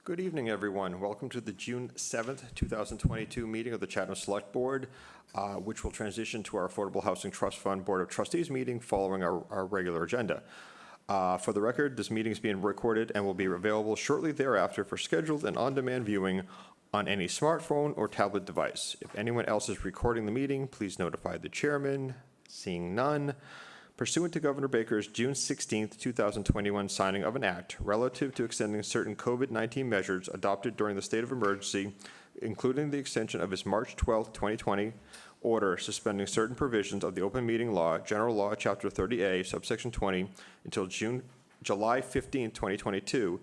Good evening, everyone. Welcome to the June 7th, 2022 meeting of the Chatham Select Board, which will transition to our Affordable Housing Trust Fund Board of Trustees meeting following our regular agenda. For the record, this meeting is being recorded and will be available shortly thereafter for scheduled and on-demand viewing on any smartphone or tablet device. If anyone else is recording the meeting, please notify the chairman. Seeing none. Pursuant to Governor Baker's June 16, 2021 signing of an act relative to extending certain COVID-19 measures adopted during the state of emergency, including the extension of his March 12, 2020 order suspending certain provisions of the Open Meeting Law, General Law, Chapter 30A, subsection 20, until July 15, 2022,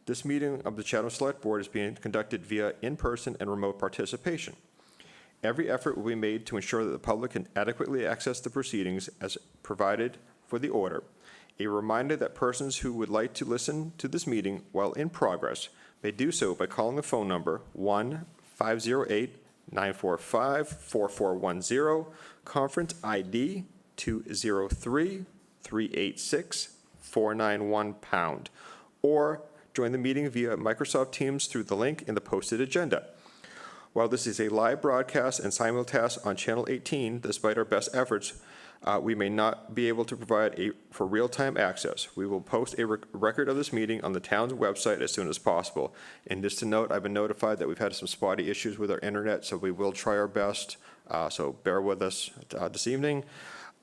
this meeting of the Chatham Select Board is being conducted via in-person and remote participation. Every effort will be made to ensure that the public can adequately access the proceedings as provided for the order. A reminder that persons who would like to listen to this meeting while in progress may do so by calling the phone number 1-508-945-4410, conference ID 203-386-491#, or join the meeting via Microsoft Teams through the link in the posted agenda. While this is a live broadcast and simulcast on Channel 18, despite our best efforts, we may not be able to provide for real-time access. We will post a record of this meeting on the town's website as soon as possible. And just to note, I've been notified that we've had some spotty issues with our internet, so we will try our best. So bear with us this evening.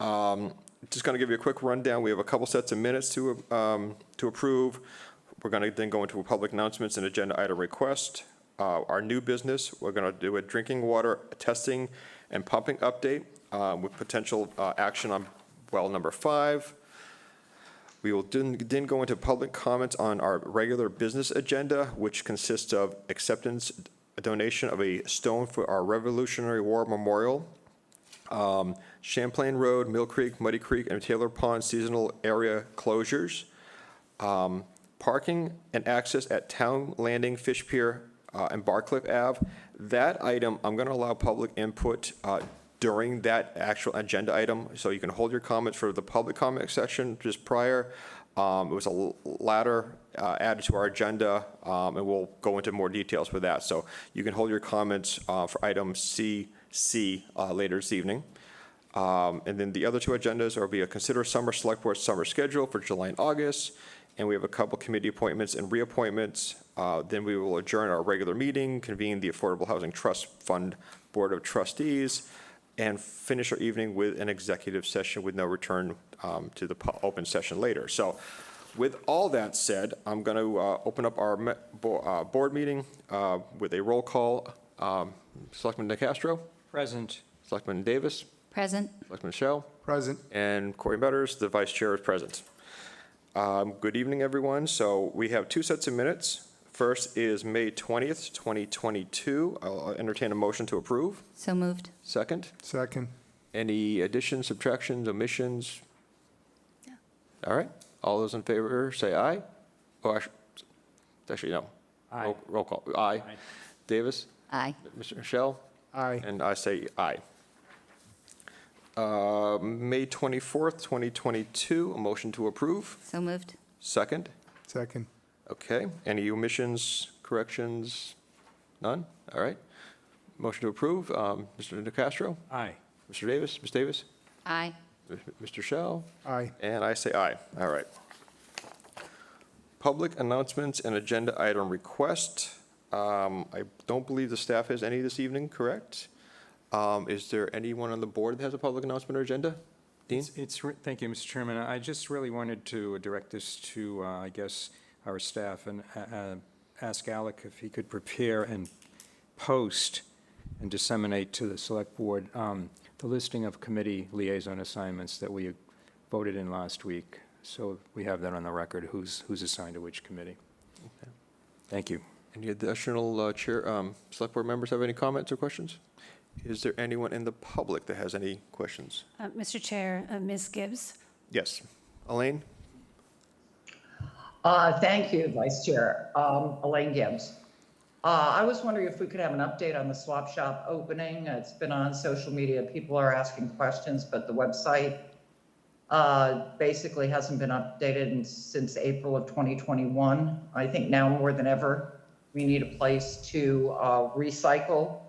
Just going to give you a quick rundown. We have a couple sets of minutes to approve. We're going to then go into public announcements and agenda item request. Our new business, we're going to do a drinking water testing and pumping update with potential action on well number 5. We will then go into public comments on our regular business agenda, which consists of acceptance, a donation of a stone for our Revolutionary War Memorial, Champlain Road, Mill Creek, Muddy Creek, and Taylor Pond seasonal area closures, parking and access at Town Landing, Fish Pier, and Barcliffe Ave. That item, I'm going to allow public input during that actual agenda item, so you can hold your comments for the public comment section just prior. It was a ladder added to our agenda, and we'll go into more details with that. So you can hold your comments for item C later this evening. And then the other two agendas are via consider summer select board summer schedule for July and August. And we have a couple committee appointments and reappointments. Then we will adjourn our regular meeting, convene the Affordable Housing Trust Fund Board of Trustees, and finish our evening with an executive session with no return to the open session later. So with all that said, I'm going to open up our board meeting with a roll call. Selectman DeCastro? Present. Selectman Davis? Present. Selectman Michelle? Present. And Corey Butters, the vice chair, is present. Good evening, everyone. So we have two sets of minutes. First is May 20th, 2022. I'll entertain a motion to approve. So moved. Second. Second. Any additions, subtractions, omissions? No. All right. All those in favor say aye. Oh, actually no. Aye. Roll call. Aye. Aye. Davis? Aye. Mr. Michelle? Aye. And I say aye. May 24th, 2022, a motion to approve. So moved. Second. Second. Okay. Any omissions, corrections? None? All right. Motion to approve. Mr. DeCastro? Aye. Mr. Davis? Ms. Davis? Aye. Mr. Shell? Aye. And I say aye. All right. Public announcements and agenda item request. I don't believe the staff has any this evening, correct? Is there anyone on the board that has a public announcement or agenda? Dean? Thank you, Mr. Chairman. I just really wanted to direct this to, I guess, our staff and ask Alec if he could prepare and post and disseminate to the select board the listing of committee liaison assignments that we voted in last week. So we have that on the record, who's assigned to which committee. Okay. Thank you. Any additional select board members have any comments or questions? Is there anyone in the public that has any questions? Mr. Chair, Ms. Gibbs. Yes. Elaine? Thank you, Vice Chair. Elaine Gibbs. I was wondering if we could have an update on the swap shop opening. It's been on social media. People are asking questions, but the website basically hasn't been updated since April of 2021. I think now more than ever, We need a place to recycle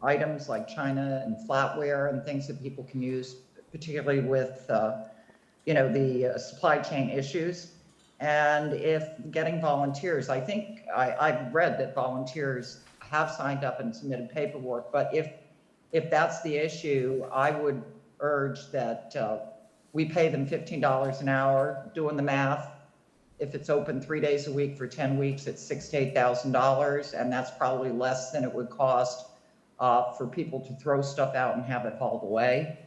items like china and flatware and things that people can use, particularly with, the supply chain issues. And if getting volunteers, I think I've read that volunteers have signed up and submitted paperwork, but if that's the issue, I would urge that we pay them $15 an hour. Doing the math, if it's open 3 days a week for 10 weeks, it's $6,000 to $8,000, and that's probably less than it would cost for people to throw stuff out and have it hauled away.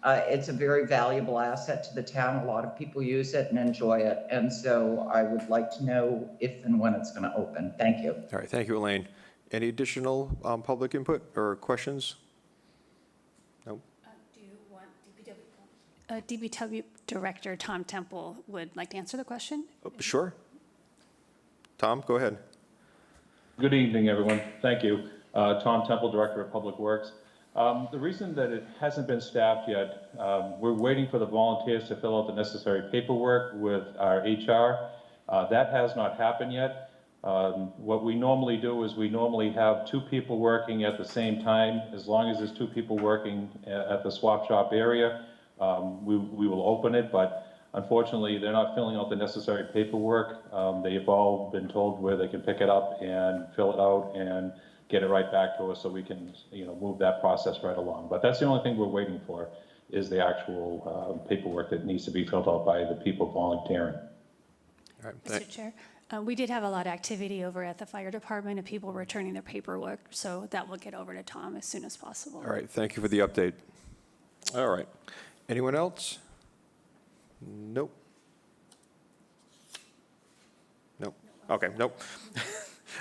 It's a very valuable asset to the town. A lot of people use it and enjoy it, and so I would like to know if and when it's going to open. Thank you. All right, thank you, Elaine. Any additional public input or questions? No? Do you want DPW Director Tom Temple would like to answer the question? Oh, sure. Tom, go ahead. Good evening, everyone. Thank you. Tom Temple, Director of Public Works. The reason that it hasn't been staffed yet, we're waiting for the volunteers to fill out the necessary paperwork with our HR. That has not happened yet. What we normally do is we normally have 2 people working at the same time. As long as there's 2 people working at the swap shop area, we will open it, but unfortunately, they're not filling out the necessary paperwork. They've all been told where they can pick it up and fill it out and get it right back to us so we can, move that process right along. But that's the only thing we're waiting for is the actual paperwork that needs to be filled out by the people volunteering. All right, Mr. Chair, we did have a lot of activity over at the fire department and people returning their paperwork, so that will get over to Tom as soon as possible. all right, thank you for the update. All right. Anyone else? Nope. Nope. Okay, nope.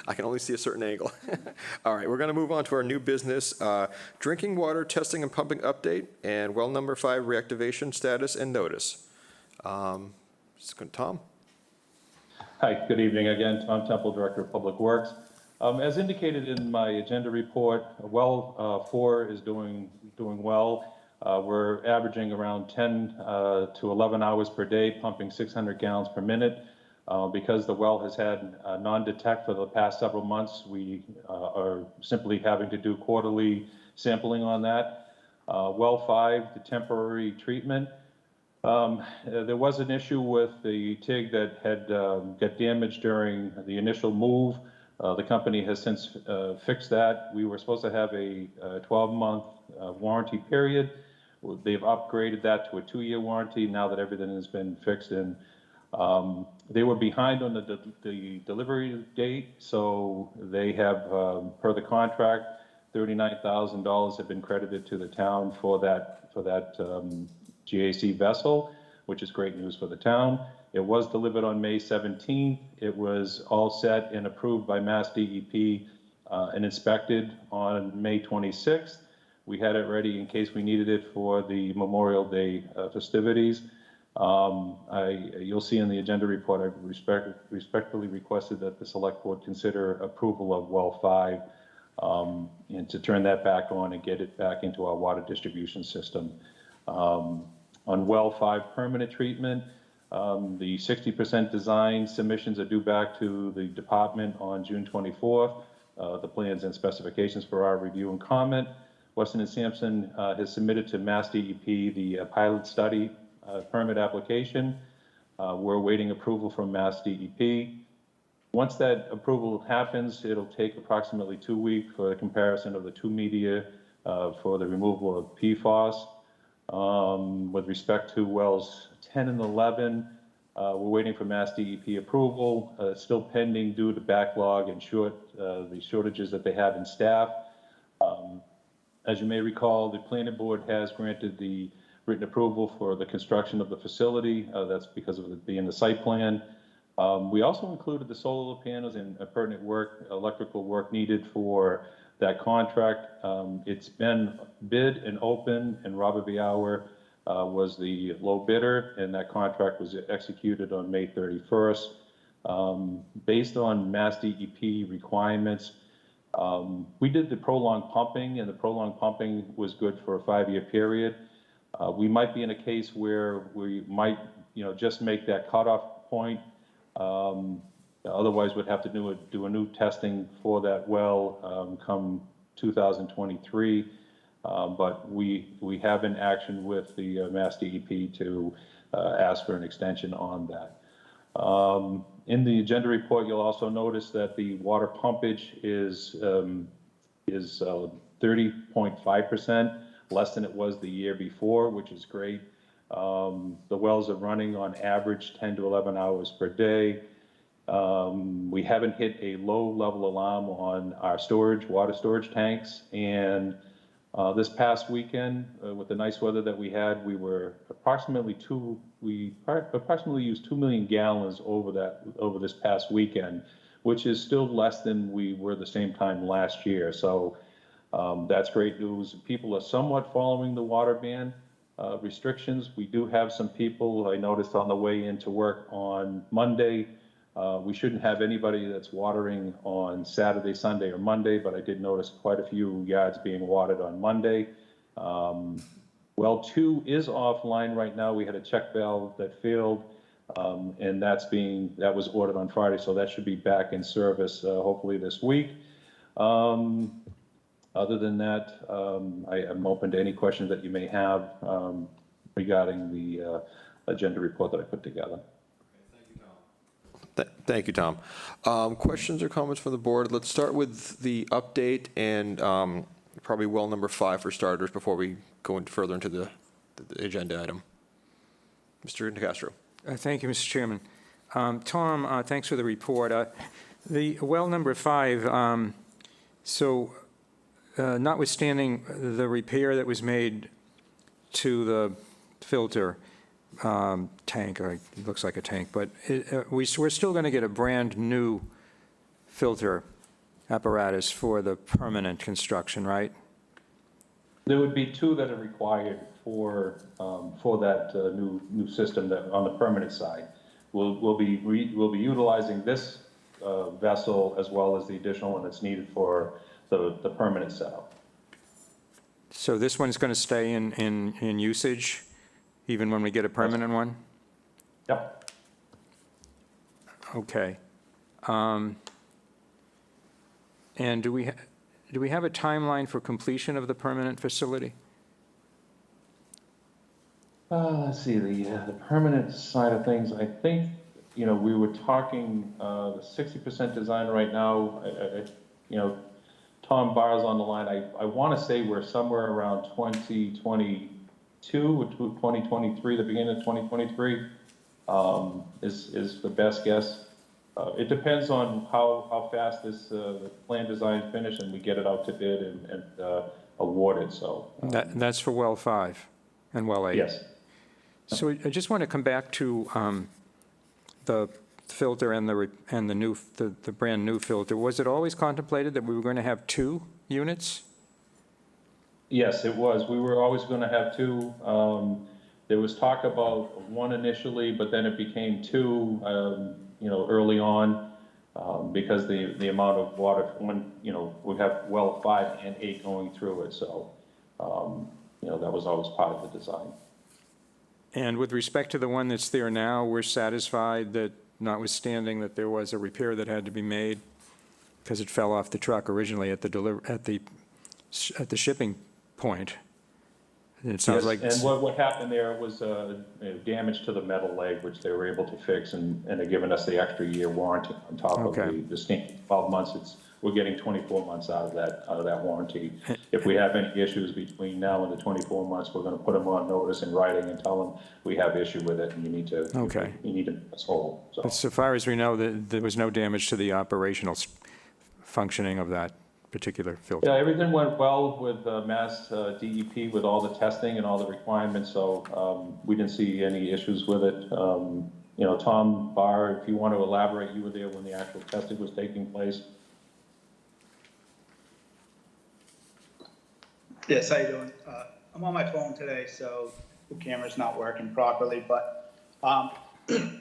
I can only see a certain angle. All right, we're going to move on to our new business, drinking water testing and pumping update, and well number 5 reactivation status and notice. Tom? Hi, good evening again. Tom Temple, Director of Public Works. As indicated in my agenda report, well 4 is doing well. We're averaging around 10 to 11 hours per day, pumping 600 gallons per minute. Because the well has had non-detect for the past several months, we are simply having to do quarterly sampling on that. Well 5, the temporary treatment. There was an issue with the TIG that had got damaged during the initial move. The company has since fixed that. We were supposed to have a 12-month warranty period. They've upgraded that to a 2-year warranty now that everything has been fixed, and they were behind on the delivery date, so they have, per the contract, $39,000 have been credited to the town for that GAC vessel, which is great news for the town. It was delivered on May 17th. It was all set and approved by Mass DEP and inspected on May 26th. We had it ready in case we needed it for the Memorial Day festivities. You'll see in the agenda report, I respectfully requested that the Select Board consider approval of well 5 and to turn that back on and get it back into our water distribution system. On well 5 permanent treatment, the 60% design submissions are due back to the department on June 24th. The plans and specifications for our review and comment. Weston & Sampson has submitted to Mass DEP the pilot study permit application. We're awaiting approval from Mass DEP. Once that approval happens, it'll take approximately 2 weeks for a comparison of the 2 media for the removal of PFAS. With respect to wells 10 and 11, we're waiting for Mass DEP approval. It's still pending due to backlog and the shortages that they have in staff. As you may recall, the planning board has granted the written approval for the construction of the facility. That's because of it being the site plan. We also included the solar panels and pertinent work, electrical work needed for that contract. It's been bid and open, and Robert Biauer was the low bidder, and that contract was executed on May 31st. Based on Mass DEP requirements, we did the prolonged pumping, and the prolonged pumping was good for a 5-year period. We might be in a case where we might, just make that cutoff point Otherwise, we'd have to do a new testing for that well come 2023. But we have in action with the Mass DEP to ask for an extension on that. In the agenda report, you'll also notice that the water pumpage is 30.5% less than it was the year before, which is great. The wells are running on average 10 to 11 hours per day. We haven't hit a low-level alarm on our water storage tanks, and this past weekend, with the nice weather that we had, we approximately used 2 million gallons over this past weekend, which is still less than we were the same time last year. So that's great news. People are somewhat following the water ban restrictions. We do have some people, I noticed on the way into work on Monday, we shouldn't have anybody that's watering on Saturday, Sunday, or Monday, but I did notice quite a few yards being watered on Monday. Well 2 is offline right now. We had a check valve that failed, and that was ordered on Friday, so that should be back in service hopefully this week. Other than that, I am open to any questions that you may have regarding the agenda report that I put together. Thank you, Tom. Questions or comments from the board? Let's start with the update and probably well number 5 for starters before we go further into the agenda item. Mr. Nicastro. Thank you, Mr. Chairman. Tom, thanks for the report. The well number 5, notwithstanding the repair that was made to the filter tank, it looks like a tank, but we're still going to get a brand-new filter apparatus for the permanent construction, right? There would be 2 that are required for that new system that on the permanent side. We'll be utilizing this vessel as well as the additional one that's needed for the permanent setup. So this one's going to stay in usage even when we get a permanent one? Yep. Okay. And do we have a timeline for completion of the permanent facility? Let's see, the permanent side of things, I think, we were talking the 60% design right now. Tom Barr's on the line. I want to say we're somewhere around 2022 or 2023, the beginning of 2023 is the best guess. It depends on how fast this the plan design is finished and we get it out to bid and awarded. So That's for well 5 and well 8. yes. So I just want to come back to the filter and the brand new filter. Was it always contemplated that we were going to have 2 units? Yes, it was. We were always going to have 2. There was talk about 1 initially, but then it became 2, early on, because the amount of water when, we have well 5 and 8 going through it. So, that was always part of the design. And with respect to the one that's there now, we're satisfied that notwithstanding that there was a repair that had to be made because it fell off the truck originally at the shipping point. And it sounds like. And what happened there was damage to the metal leg, which they were able to fix, and they're giving us the extra year warranty on top of the standard 12 months. We're getting 24 months out of that warranty. If we have any issues between now and the 24 months, we're going to put them on notice in writing and tell them we have issue with it and you need to make us whole. So far as we know, there was no damage to the operational functioning of that particular filter. Yeah, everything went well with Mass DEP with all the testing and all the requirements, so we didn't see any issues with it. Tom Barr, if you want to elaborate, you were there when the actual testing was taking place. Yes, how you doing? I'm on my phone today, so the camera's not working properly, but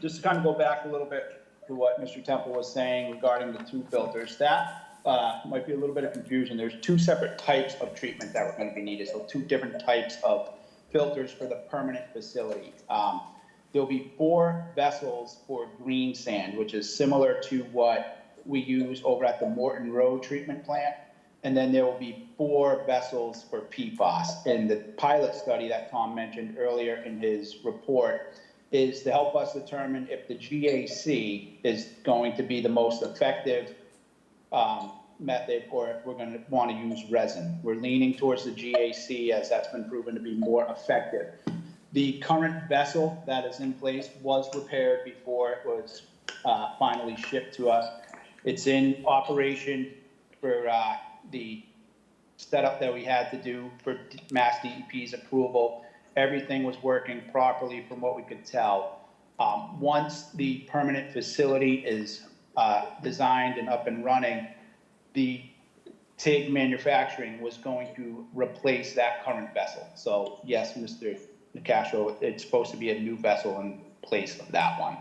just to kind of go back a little bit to what Mr. Temple was saying regarding the 2 filters, that might be a little bit of confusion. There's 2 separate types of treatment that were going to be needed, so 2 different types of filters for the permanent facility. there'll be 4 vessels for green sand, which is similar to what we use over at the Morton Road treatment plant. And then there will be 4 vessels for PFAS. And the pilot study that Tom mentioned earlier in his report is to help us determine if the GAC is going to be the most effective method, or if we're going to want to use resin. We're leaning towards the GAC, as that's been proven to be more effective. The current vessel that is in place was repaired before it was finally shipped to us. It's in operation for the setup that we had to do for Mass DEP's approval. Everything was working properly from what we could tell. Once the permanent facility is designed and up and running, the TIG manufacturing was going to replace that current vessel. So yes, Mr. Nicastro, it's supposed to be a new vessel in place of that one,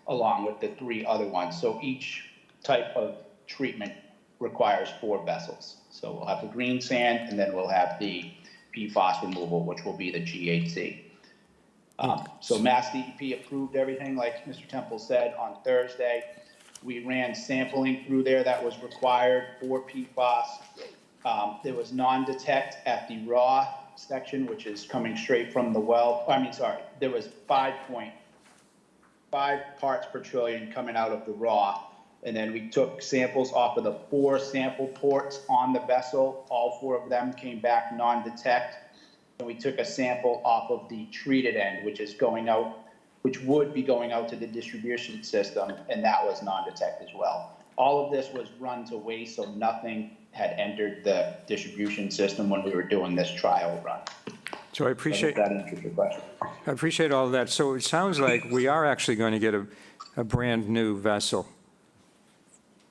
along with the 3 other ones. So each type of treatment requires 4 vessels. So we'll have the green sand, and then we'll have the PFAS removal, which will be the GHC. So Mass DEP approved everything, like Mr. Temple said, on Thursday. We ran sampling through there that was required for PFAS. There was non-detect at the raw section, which is coming straight from the well. There was 5.5 parts per trillion coming out of the raw. And then we took samples off of the 4 sample ports on the vessel. All 4 of them came back non-detect. And we took a sample off of the treated end, which is going out, which would be going out to the distribution system, and that was non-detect as well. All of this was run to waste, so nothing had entered the distribution system when we were doing this trial run. So I appreciate, That answers your question. I appreciate all of that. So it sounds like we are actually going to get a brand-new vessel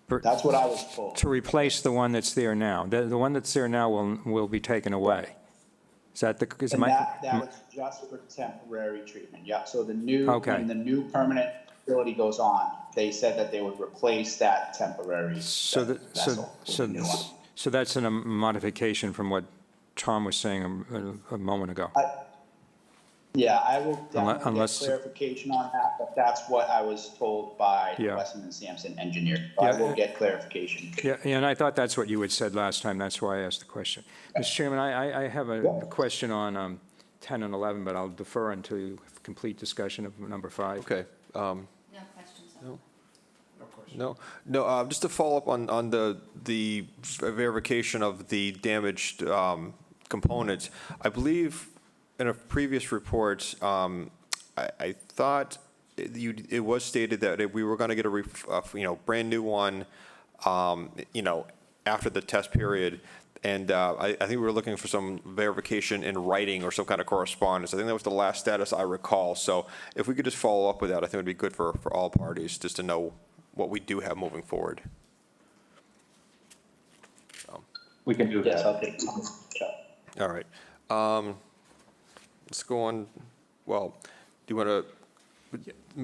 That's what I was told. to replace the one that's there now. The one that's there now will be taken away. Is that the, is And my? that was just for temporary treatment, yeah. So the new, Okay. when the new permanent facility goes on, they said that they would replace that temporary So vessel with the new one. so that's a modification from what Tom was saying a moment ago. Yeah, I will definitely get unless- clarification on that, but that's what I was told by the Yeah. Weston and Sampson engineer. So Yeah, I will get clarification. Yeah, and I thought that's what you had said last time. That's why I asked the question. Mr. Chairman, I have a Yeah. question on 10 and 11, but I'll defer until complete discussion of number 5. Okay. No questions. No, just to follow up on the verification of the damaged components, I believe in a previous report, I thought it was stated that if we were going to get a brand new one, after the test period, and I think we were looking for some verification in writing or some kind of correspondence. I think that was the last status I recall. So if we could just follow up with that, I think it would be good for all parties, just to know what we do have moving forward. We can do Yes, that. I'll take some. All right. Let's go on, well, do you want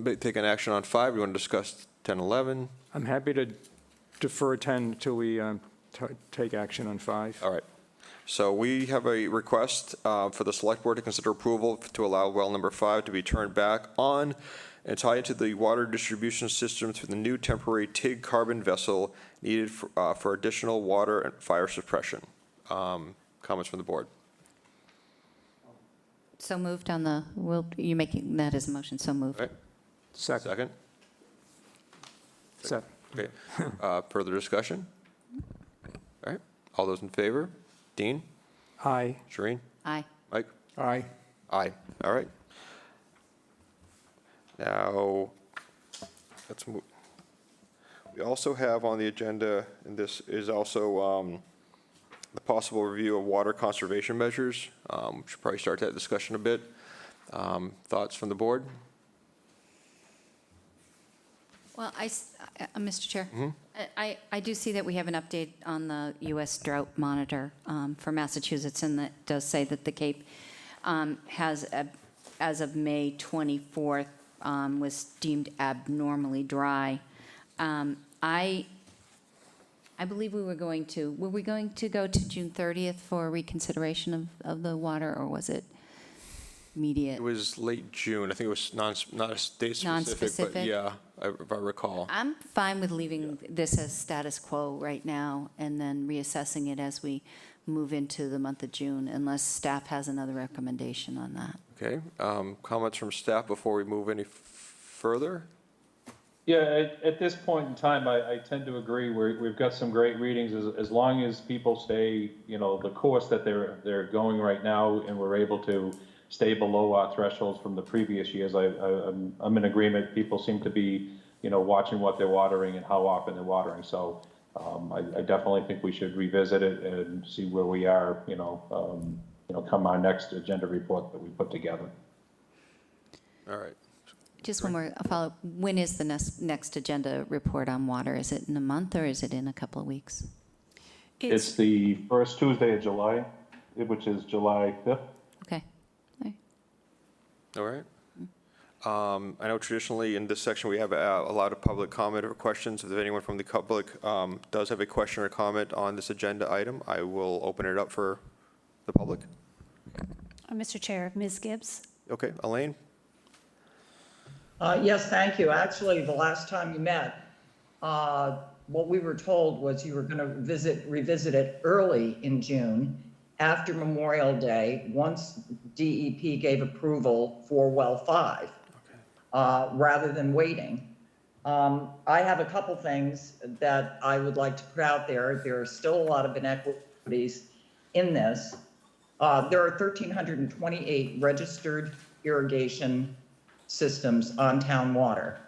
to take an action on 5? Do you want to discuss 10, 11? I'm happy to defer 10 until we take action on 5. All right. So we have a request for the Select Board to consider approval to allow well number 5 to be turned back on and tie into the water distribution system through the new temporary TIG carbon vessel needed for additional water and fire suppression. Comments from the board? So moved on the, you making that as a motion, so moved. All right. Second. Second? Okay. Further discussion? All right. All those in favor? Dean? Aye. Shereen? Aye. Mike? Aye. Aye. All right. Now, let's move. We also have on the agenda, and this is also the possible review of water conservation measures. We should probably start that discussion a bit. Thoughts from the board? Well, Mr. Chair, I do see that we have an update on the U.S. Drought Monitor for Massachusetts, and that does say that the Cape has, as of May 24th, was deemed abnormally dry. I believe were we going to go to June 30th for reconsideration of the water, or was it? immediate. It was late June. I think it was not a date specific, but Non-specific? yeah, if I recall. I'm fine with leaving this as status quo right now and then reassessing it as we move into the month of June, unless staff has another recommendation on that. Okay, comments from staff before we move any further? Yeah, at this point in time, I tend to agree. We've got some great readings as long as people stay, the course that they're going right now, and we're able to stay below our thresholds from the previous years. I'm in agreement. People seem to be, watching what they're watering and how often they're watering. So I definitely think we should revisit it and see where we are, come our next agenda report that we put together. All right. Just one more follow-up. When is the next agenda report on water? Is it in a month or is it in a couple of weeks? It's the first Tuesday of July, which is July 5th. Okay. All right. All right. I know traditionally in this section, we have a lot of public comment or questions. If anyone from the public does have a question or comment on this agenda item, I will open it up for the public. Mr. Chair, Ms. Gibbs? Okay, Elaine? Yes, thank you. Actually, the last time you met, what we were told was you were going to revisit it early in June, after Memorial Day, once DEP gave approval for well 5, rather than waiting. I have a couple things that I would like to put out there. There are still a lot of inequities in this. There are 1,328 registered irrigation systems on town water.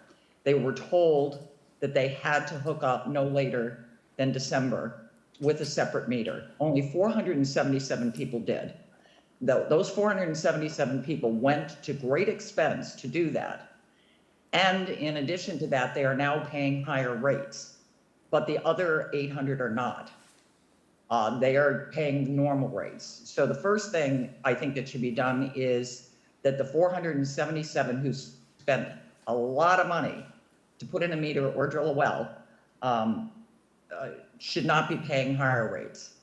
They were told that they had to hook up no later than December with a separate meter. Only 477 people did. Those 477 people went to great expense to do that. And in addition to that, they are now paying higher rates, but the other 800 are not. They are paying normal rates. So the first thing I think that should be done is that the 477 who spent a lot of money to put in a meter or drill a well should not be paying higher rates.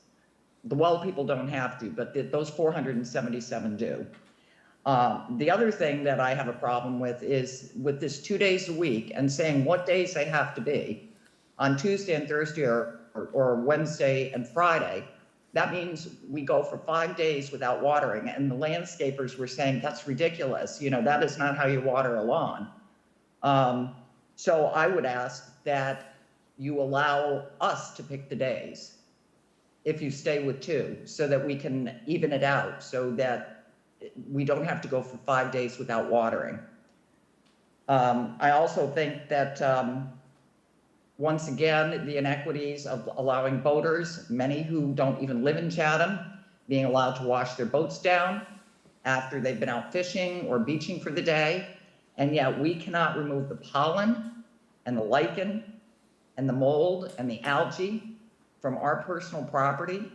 The well people don't have to, but those 477 do. The other thing that I have a problem with is with this 2 days a week and saying what days they have to be on Tuesday and Thursday or Wednesday and Friday. That means we go for 5 days without watering, and the landscapers were saying that's ridiculous. That is not how you water a lawn. So I would ask that you allow us to pick the days if you stay with 2, so that we can even it out, so that we don't have to go for 5 days without watering. I also think that once again, the inequities of allowing boaters, many who don't even live in Chatham, being allowed to wash their boats down after they've been out fishing or beaching for the day, and yet we cannot remove the pollen and the lichen and the mold and the algae from our personal property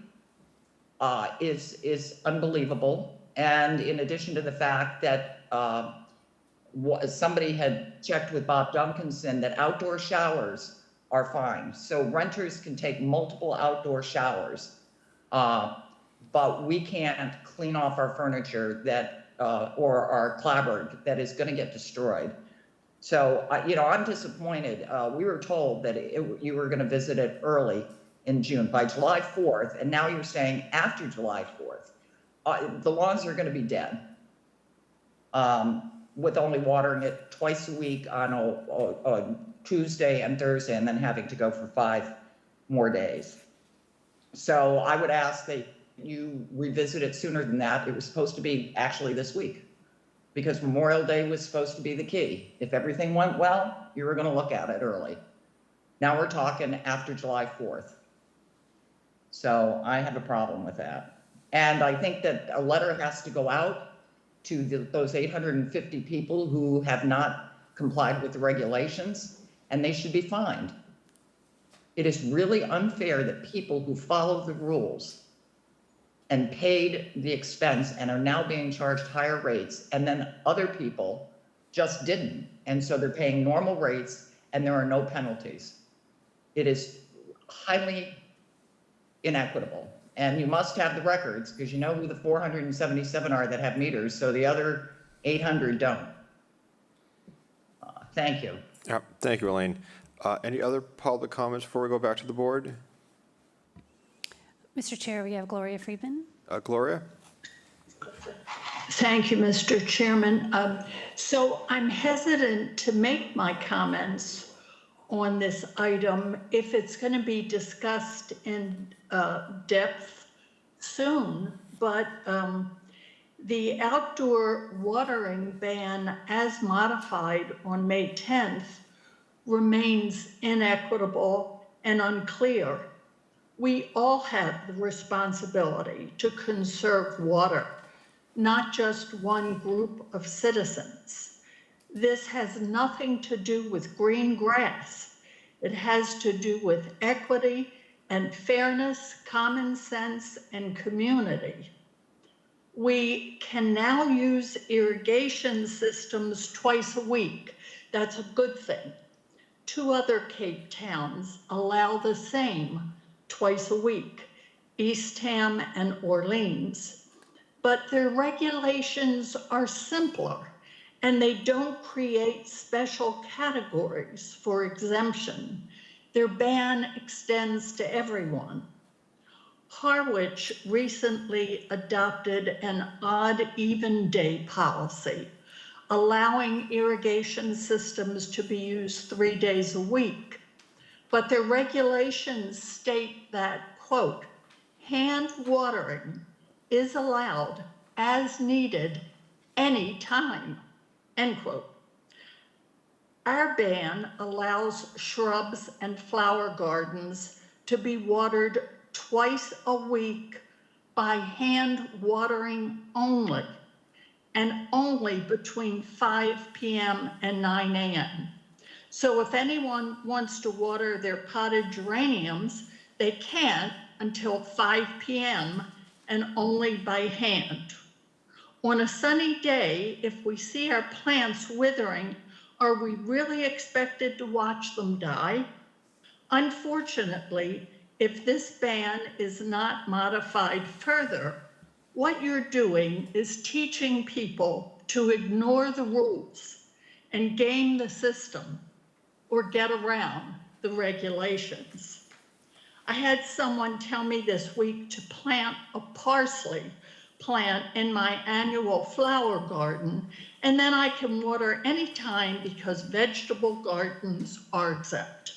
is unbelievable. And in addition to the fact that somebody had checked with Bob Duncanson that outdoor showers are fine. So renters can take multiple outdoor showers, but we can't clean off our furniture or our clapboard that is going to get destroyed. So, I'm disappointed. We were told that you were going to visit it early in June, by July 4th, and now you're saying after July 4th. The lawns are going to be dead with only watering it twice a week on Tuesday and Thursday, and then having to go for 5 more days. So I would ask that you revisit it sooner than that. It was supposed to be actually this week, because Memorial Day was supposed to be the key. If everything went well, you were going to look at it early. Now we're talking after July 4th. So I have a problem with that. And I think that a letter has to go out to those 850 people who have not complied with the regulations, and they should be fined. It is really unfair that people who follow the rules and paid the expense and are now being charged higher rates, and then other people just didn't. And so they're paying normal rates and there are no penalties. It is highly inequitable. And you must have the records because you know who the 477 are that have meters, so the other 800 don't. Thank you. Thank you, Elaine. Any other public comments before we go back to the board? Mr. Chair, we have Gloria Friedman. Gloria? Thank you, Mr. Chairman. So I'm hesitant to make my comments on this item if it's going to be discussed in depth soon, but the outdoor watering ban as modified on May 10th remains inequitable and unclear. We all have the responsibility to conserve water, not just one group of citizens. This has nothing to do with green grass. It has to do with equity and fairness, common sense, and community. We can now use irrigation systems twice a week. That's a good thing. 2 other Cape towns allow the same twice a week, Eastham and Orleans. But their regulations are simpler and they don't create special categories for exemption. Their ban extends to everyone. Harwich recently adopted an odd even day policy, allowing irrigation systems to be used 3 days a week. But their regulations state that, quote, hand watering is allowed as needed anytime, end quote. Our ban allows shrubs and flower gardens to be watered twice a week by hand watering only, and only between 5 p.m. and 9 a.m. So if anyone wants to water their potted geraniums, they can't until 5 p.m. and only by hand. On a sunny day, if we see our plants withering, are we really expected to watch them die? Unfortunately, if this ban is not modified further, what you're doing is teaching people to ignore the rules and game the system or get around the regulations. I had someone tell me this week to plant a parsley plant in my annual flower garden, and then I can water anytime because vegetable gardens are exempt.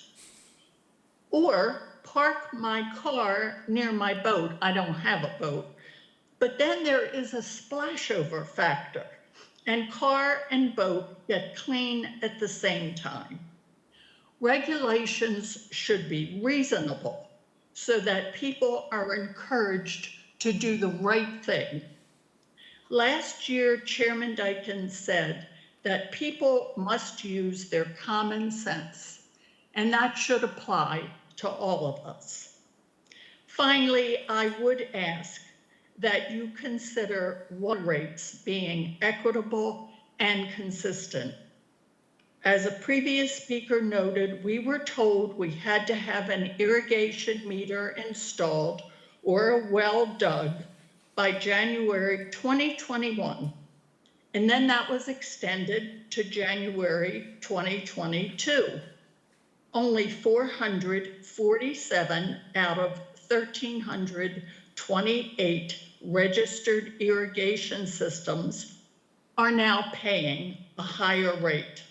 Or park my car near my boat. I don't have a boat. But then there is a splashover factor, and car and boat get clean at the same time. Regulations should be reasonable so that people are encouraged to do the right thing. Last year, Chairman Dykens said that people must use their common sense, and that should apply to all of us. Finally, I would ask that you consider water rates being equitable and consistent. As a previous speaker noted, we were told we had to have an irrigation meter installed or a well dug by January 2021. And then that was extended to January 2022. Only 447 out of 1,328 registered irrigation systems are now paying a higher rate.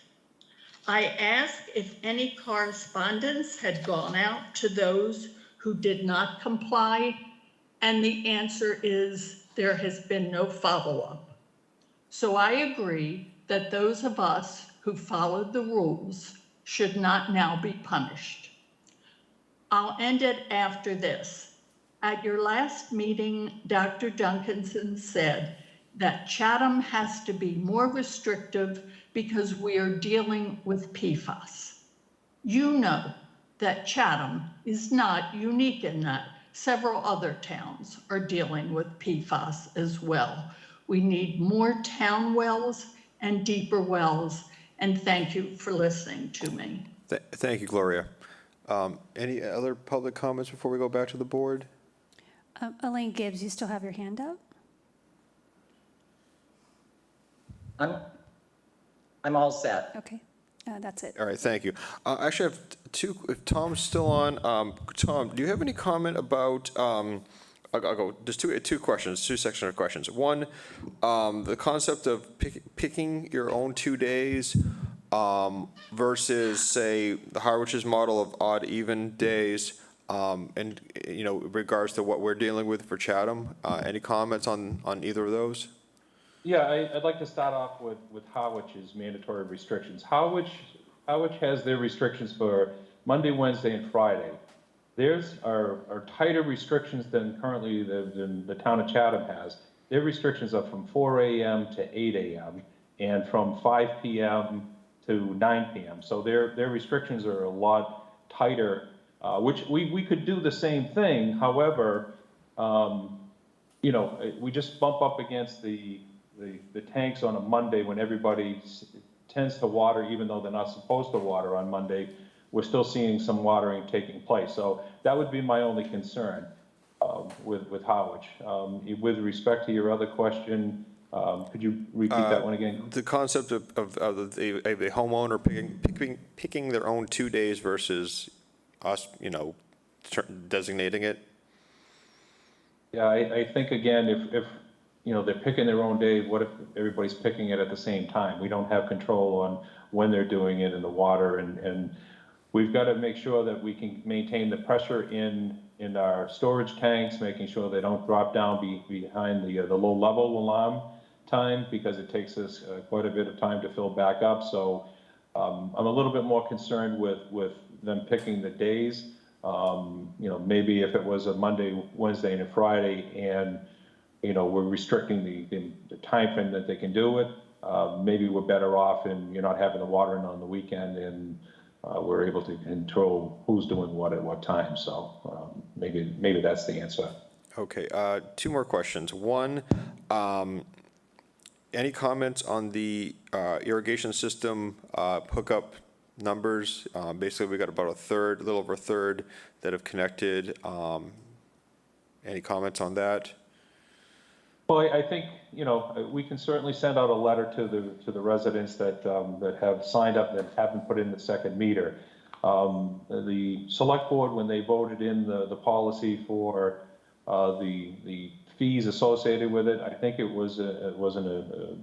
I asked if any correspondence had gone out to those who did not comply, and the answer is there has been no follow-up. So I agree that those of us who followed the rules should not now be punished. I'll end it after this. At your last meeting, Dr. Duncanson said that Chatham has to be more restrictive because we are dealing with PFAS. You know that Chatham is not unique in that. Several other towns are dealing with PFAS as well. We need more town wells and deeper wells, and thank you for listening to me. Thank you, Gloria. Any other public comments before we go back to the board? Elaine Gibbs, you still have your hand up? I'm all set. Okay, that's it. All right, thank you. Actually, I have two, if Tom's still on, Tom, do you have any comment about, I'll go, there's two questions, two sections of questions. One, the concept of picking your own 2 days versus, say, the Harwich's model of odd, even days, and, you know, in regards to what we're dealing with for Chatham. Any comments on either of those? Yeah, I'd like to start off with Harwich's mandatory restrictions. Harwich has their restrictions for Monday, Wednesday, and Friday. Theirs are tighter restrictions than currently the town of Chatham has. Their restrictions are from 4 a.m. to 8 a.m. and from 5 p.m. to 9 p.m. So their restrictions are a lot tighter, which we could do the same thing. However, you know, we just bump up against the tanks on a Monday when everybody tends to water, even though they're not supposed to water on Monday. We're still seeing some watering taking place. So that would be my only concern with Harwich. With respect to your other question, could you repeat that one again? The concept of a homeowner picking their own 2 days versus us, you know, designating it. Yeah, I think, again, if you know, they're picking their own day, what if everybody's picking it at the same time? We don't have control on when they're doing it in the water, and we've got to make sure that we can maintain the pressure in our storage tanks, making sure they don't drop down behind the low level alarm time, because it takes us quite a bit of time to fill back up. So I'm a little bit more concerned with them picking the days. You know, maybe if it was a Monday, Wednesday, and a Friday, and you know, we're restricting the time frame that they can do it, maybe we're better off and you're not having the watering on the weekend, and we're able to control who's doing what at what time. So maybe that's the answer. Okay, two more questions. One, any comments on the irrigation system hookup numbers? Basically, we got about a little over a third that have connected. Any comments on that? Well, I think, you know, we can certainly send out a letter to the residents that have signed up, that haven't put in the second meter. The select board, when they voted in the policy for the fees associated with it, I think it wasn't a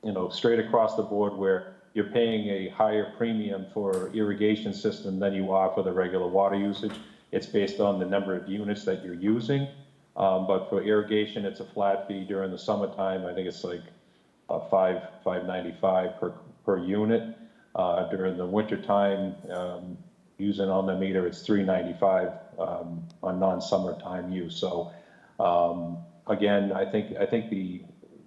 you know, straight across the board where you're paying a higher premium for irrigation system than you are for the regular water usage. It's based on the number of units that you're using. But for irrigation, it's a flat fee during the summertime. I think it's like $5.95 per unit. During the wintertime, using on the meter, it's $3.95 on non-summertime use. So again, I think the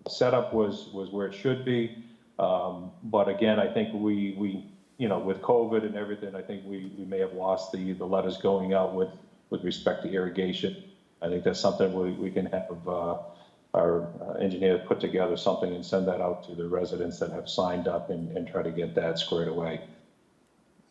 setup was where it should be. But again, I think we you know, with COVID and everything, I think we may have lost the letters going out with respect to irrigation. I think that's something we can have our engineer put together something and send that out to the residents that have signed up and try to get that squared away.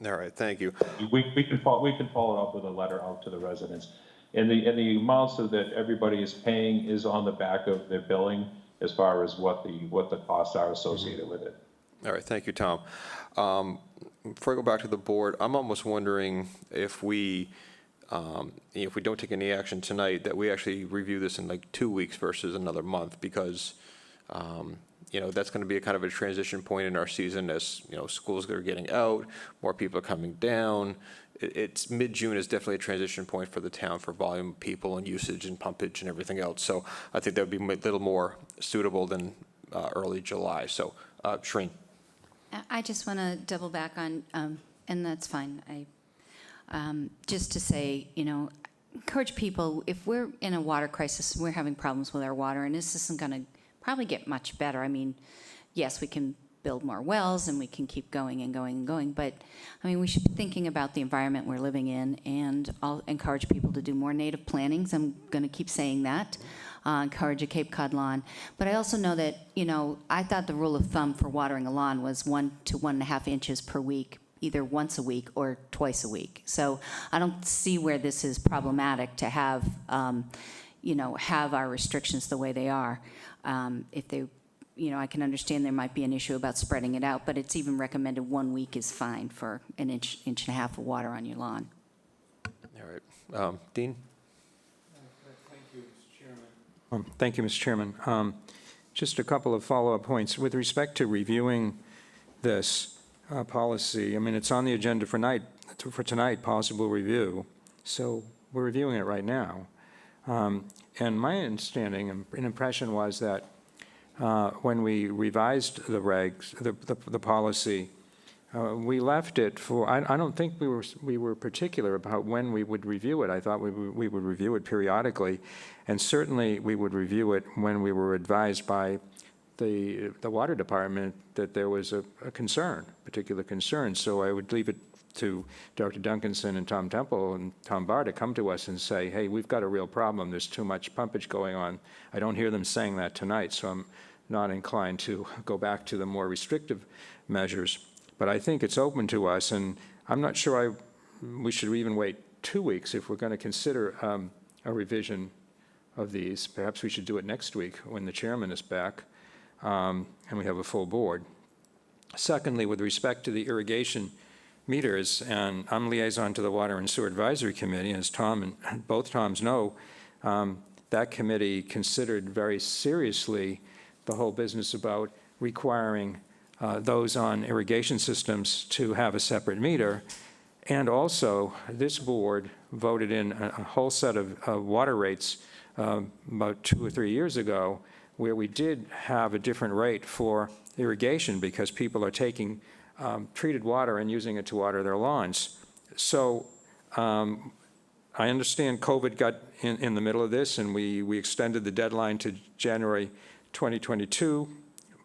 All right, thank you. We can follow up with a letter out to the residents. And the amounts that everybody is paying is on the back of their billing as far as what the costs are associated with it. All right, thank you, Tom. Before I go back to the board, I'm almost wondering if we don't take any action tonight, that we actually review this in like 2 weeks versus another month, because, you know, that's going to be a kind of a transition point in our season as, you know, schools are getting out, more people are coming down. It's mid-June is definitely a transition point for the town for volume of people and usage and pumpage and everything else. So I think that would be a little more suitable than early July. So, Shreen. I just want to double back on, and that's fine. Just to say, you know, encourage people, if we're in a water crisis and we're having problems with our water, and this isn't going to probably get much better. I mean, yes, we can build more wells and we can keep going and going and going, but I mean, we should be thinking about the environment we're living in, and I'll encourage people to do more native plantings. I'm going to keep saying that. Encourage a Cape Cod lawn. But I also know that, you know, I thought the rule of thumb for watering a lawn was 1 to 1.5 inches per week, either once a week or twice a week. So I don't see where this is problematic to have, have our restrictions the way they are. If they, I can understand there might be an issue about spreading it out, but it's even recommended 1 week is fine for an inch and a half of water on your lawn. All right. Dean? Thank you, Mr. Chairman. Just a couple of follow-up points. With respect to reviewing this policy, I mean, it's on the agenda for tonight, possible review. So we're reviewing it right now. And my understanding and impression was that when we revised the regs, the policy, we left it for, I don't think we were particular about when we would review it. I thought we would review it periodically, and certainly we would review it when we were advised by the water department that there was a particular concern. So I would leave it to Dr. Duncanson and Tom Temple and Tom Barr to come to us and say, hey, we've got a real problem. There's too much pumpage going on. I don't hear them saying that tonight, so I'm not inclined to go back to the more restrictive measures. But I think it's open to us, and I'm not sure we should even wait 2 weeks if we're going to consider a revision of these. Perhaps we should do it next week when the chairman is back and we have a full board. Secondly, with respect to the irrigation meters, and I'm liaison to the Water and Sewer Advisory Committee, as Tom and both Toms know, that committee considered very seriously the whole business about requiring those on irrigation systems to have a separate meter. And also, this board voted in a whole set of water rates about 2 or 3 years ago, where we did have a different rate for irrigation because people are taking treated water and using it to water their lawns. So I understand COVID got in the middle of this, and we extended the deadline to January 2022,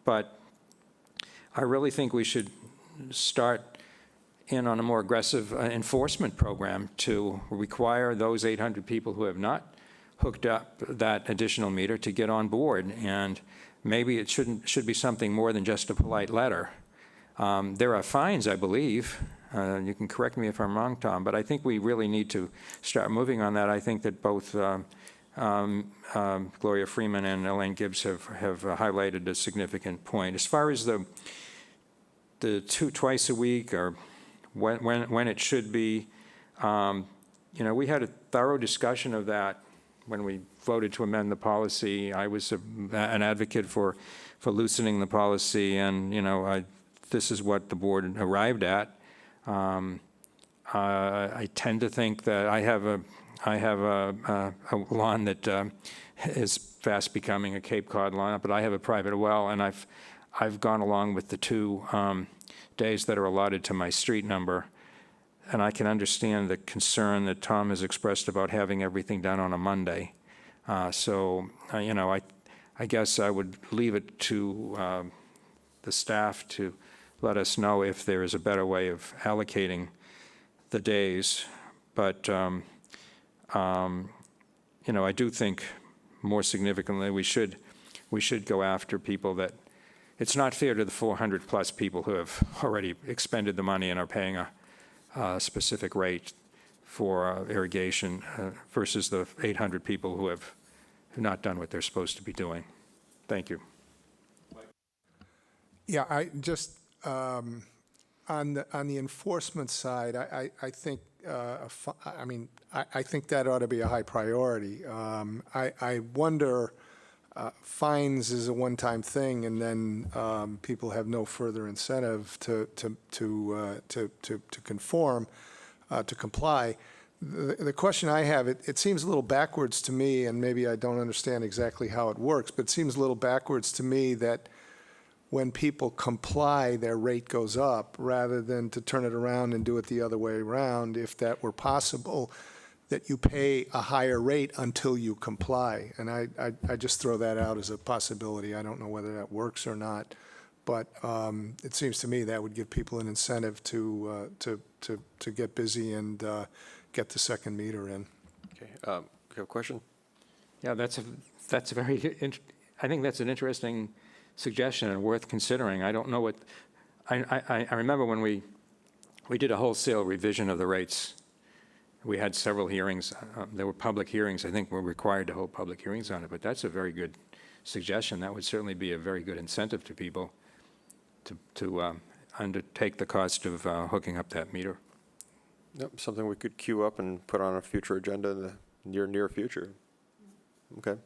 but I really think we should start in on a more aggressive enforcement program to require those 800 people who have not hooked up that additional meter to get on board. And maybe it should be something more than just a polite letter. There are fines, I believe. You can correct me if I'm wrong, Tom, but I think we really need to start moving on that. I think that both Gloria Freeman and Elaine Gibbs have highlighted a significant point. As far as the twice a week or when it should be, we had a thorough discussion of that when we voted to amend the policy. I was an advocate for loosening the policy, and this is what the board arrived at. I tend to think that I have a lawn that is fast becoming a Cape Cod lawn, but I have a private well, and I've gone along with the 2 days that are allotted to my street number, and I can understand the concern that Tom has expressed about having everything done on a Monday. I guess I would leave it to the staff to let us know if there is a better way of allocating the days. But, I do think more significantly we should go after people that, it's not fair to the 400-plus people who have already expended the money and are paying a specific rate for irrigation versus the 800 people who have not done what they're supposed to be doing. Thank you. Yeah, I just on the enforcement side, I think I think that ought to be a high priority. I wonder, fines is a one-time thing, and then people have no further incentive to conform, to comply. The question I have, it seems a little backwards to me, and maybe I don't understand exactly how it works, but it seems a little backwards to me that when people comply, their rate goes up, rather than to turn it around and do it the other way around, if that were possible, that you pay a higher rate until you comply. And I just throw that out as a possibility. I don't know whether that works or not, but it seems to me that would give people an incentive to get busy and get the second meter in. Okay. You have a question? Yeah, that's a very, I think that's an interesting suggestion and worth considering. I don't know what, I remember when we did a wholesale revision of the rates we had several hearings. There were public hearings. I think we're required to hold public hearings on it, but that's a very good suggestion. That would certainly be a very good incentive to people to undertake the cost of hooking up that meter. Yep, something we could queue up and put on a future agenda in the near future. Okay.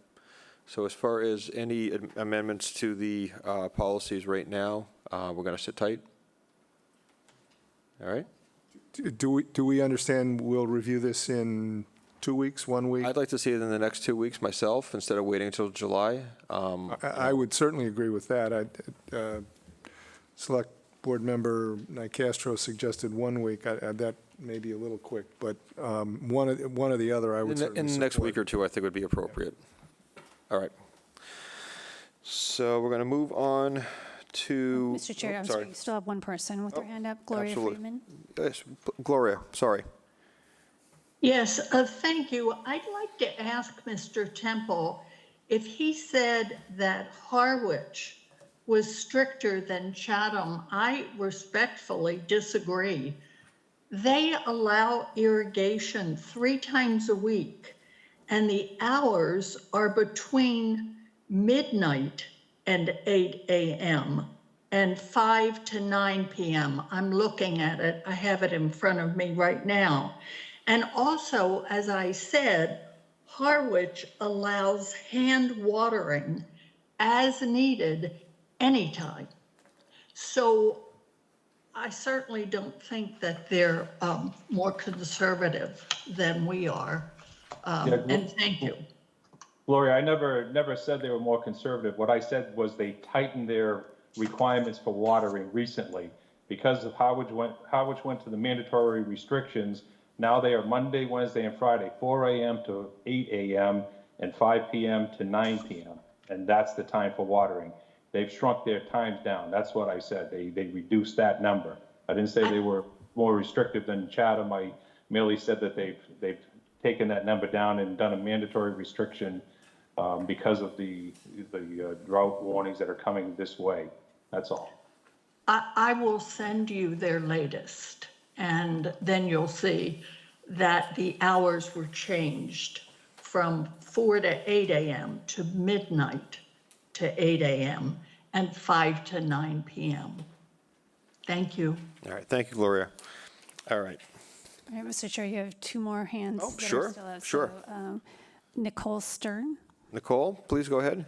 So as far as any amendments to the policies right now, we're going to sit tight. All right. Do we understand we'll review this in 2 weeks, 1 week? I'd like to see it in the next 2 weeks myself, instead of waiting until July. I would certainly agree with that. Select Board Member Nicastro suggested 1 week. That may be a little quick, but one or the other, I would certainly In the next support. week or two, I think would be appropriate. All right. So we're going to move on to. Mr. Chair, I'm sorry, you still have one person with their hand up, Gloria absolutely. Freeman. Yes, Gloria, sorry. Yes, thank you. I'd like to ask Mr. Temple if he said that Harwich was stricter than Chatham. I respectfully disagree. They allow irrigation 3 times a week, and the hours are between midnight and 8 a.m. and 5 to 9 p.m. I'm looking at it. I have it in front of me right now. And also, as I said, Harwich allows hand watering as needed anytime. So I certainly don't think that they're more conservative than we are. And thank you. Gloria, I never said they were more conservative. What I said was they tightened their requirements for watering recently. Because of Harwich went to the mandatory restrictions, now they are Monday, Wednesday, and Friday, 4 a.m. to 8 a.m. and 5 p.m. to 9 p.m. And that's the time for watering. They've shrunk their times down. That's what I said. They reduced that number. I didn't say they were more restrictive than Chatham. I merely said that they've taken that number down and done a mandatory restriction because of the drought warnings that are coming this way. That's all. I will send you their latest, and then you'll see that the hours were changed from 4 to 8 a.m. to midnight to 8 a.m. and 5 to 9 p.m. Thank you. All right, thank you, Gloria. All right. All right, Mr. Chair, you have 2 more hands. Oh, that are sure, still up. sure. So, Nicole Stern. Nicole, please go ahead.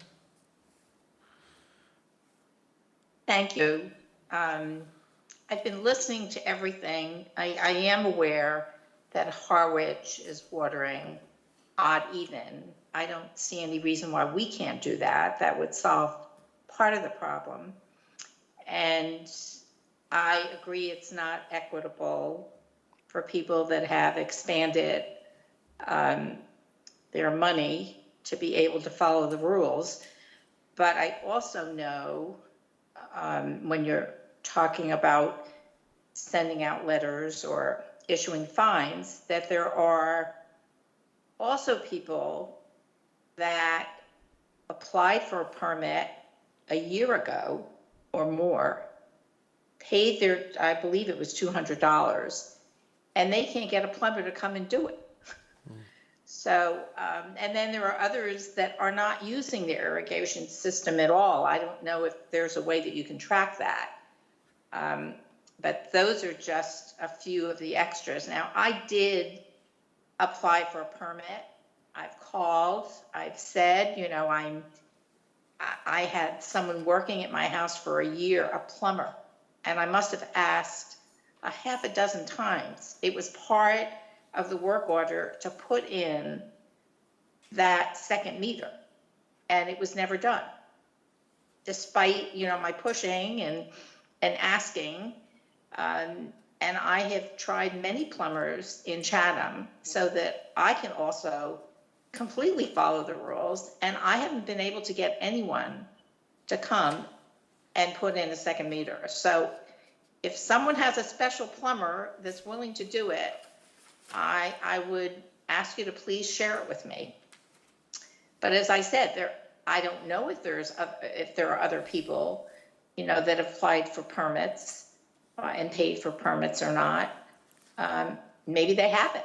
Thank you. I've been listening to everything. I am aware that Harwich is watering odd even. I don't see any reason why we can't do that. That would solve part of the problem. And I agree it's not equitable for people that have expanded their money to be able to follow the rules. But I also know when you're talking about sending out letters or issuing fines, that there are also people that applied for a permit a year ago or more, paid their, I believe it was $200, and they can't get a plumber to come and do it. So, and then there are others that are not using the irrigation system at all. I don't know if there's a way that you can track that. But those are just a few of the extras. Now, I did apply for a permit. I've called, I've said, you know, I had someone working at my house for a year, a plumber, and I must have asked a half a dozen times. It was part of the work order to put in that second meter, and it was never done, despite, you know, my pushing and asking. And I have tried many plumbers in Chatham so that I can also completely follow the rules, and I haven't been able to get anyone to come and put in a second meter. So if someone has a special plumber that's willing to do it, I would ask you to please share it with me. But as I said, I don't know if there are other people, you know, that have applied for permits and paid for permits or not. Maybe they haven't.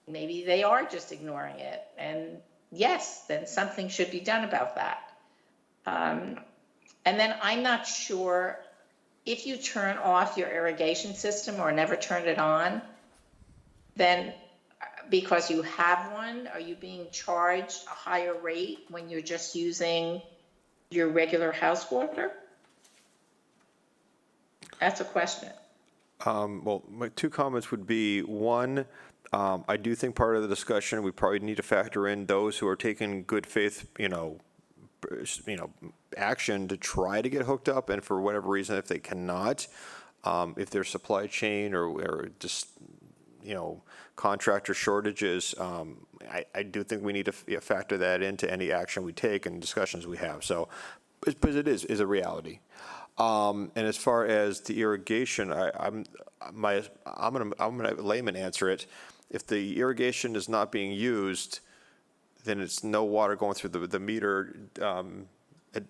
maybe they are just ignoring it. And yes, then something should be done about that. And then I'm not sure if you turn off your irrigation system or never turn it on, then because you have one, are you being charged a higher rate when you're just using your regular house water? That's a question. Well, my two comments would be, one, I do think part of the discussion, we probably need to factor in those who are taking good faith, action to try to get hooked up, and for whatever reason, if they cannot, if there's supply chain or just, contractor shortages, I do think we need to factor that into any action we take and discussions we have. So, because it is a reality. And as far as the irrigation, I'm gonna layman answer it. If the irrigation is not being used, then it's no water going through the meter,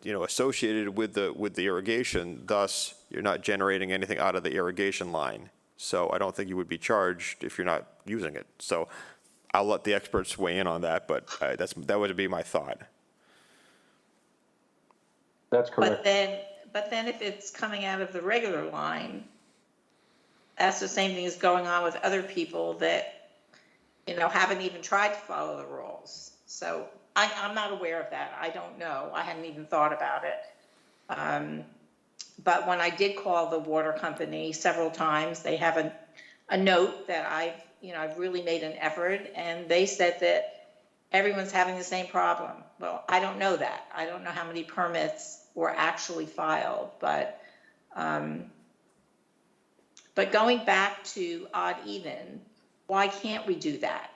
associated with the irrigation. Thus, you're not generating anything out of the irrigation line. So I don't think you would be charged if you're not using it. So I'll let the experts weigh in on that, but that would be my thought. That's correct. But then if it's coming out of the regular line, that's the same thing as going on with other people that, haven't even tried to follow the rules. So I'm not aware of that. I don't know. I hadn't even thought about it. But when I did call the water company several times, they have a note that I've really made an effort, and they said that everyone's having the same problem. Well, I don't know that. I don't know how many permits were actually filed, but going back to odd even, why can't we do that?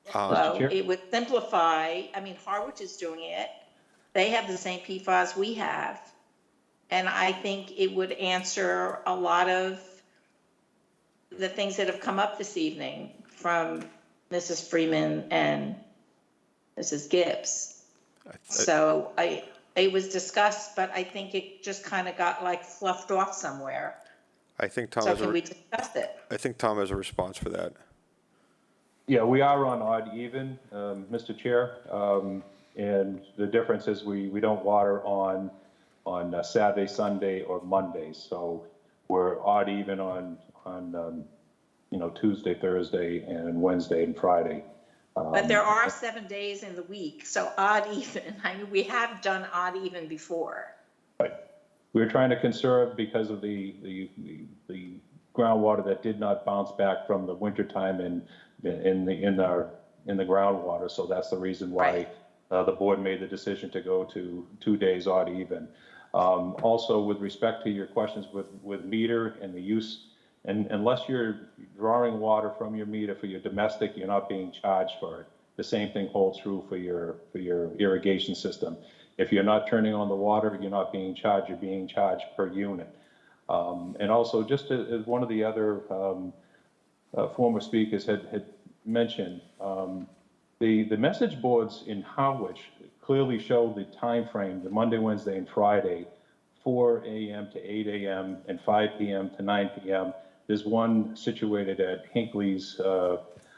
Mr. Chair? It would simplify. I mean, Harwich is doing it. They have the same PFAS we have. And I think it would answer a lot of the things that have come up this evening from Mrs. Freeman and Mrs. Gibbs. So it was discussed, but I think it just kind of got fluffed off somewhere. I think Tom So has can we discuss it? I think Tom has a response for that. Yeah, we are on odd even, Mr. Chair. And the difference is we don't water on Saturday, Sunday, or Mondays. So we're odd even on Tuesday, Thursday, and Wednesday and Friday. But there are 7 days in the week, so odd even. I mean, we have done odd even before. Right. We're trying to conserve because of the groundwater that did not bounce back from the wintertime in the groundwater. So that's the reason why the board made the decision to go to 2 days odd even. Also, with respect to your questions with meter and the use, and unless you're drawing water from your meter for your domestic, you're not being charged for it. The same thing holds true for your irrigation system. If you're not turning on the water, you're not being charged, you're being charged per unit. And also, just as one of the other former speakers had mentioned, the message boards in Harwich clearly show the time frame, the Monday, Wednesday, and Friday, 4 a.m. to 8 a.m. and 5 p.m. to 9 p.m. There's one situated at Hinckley's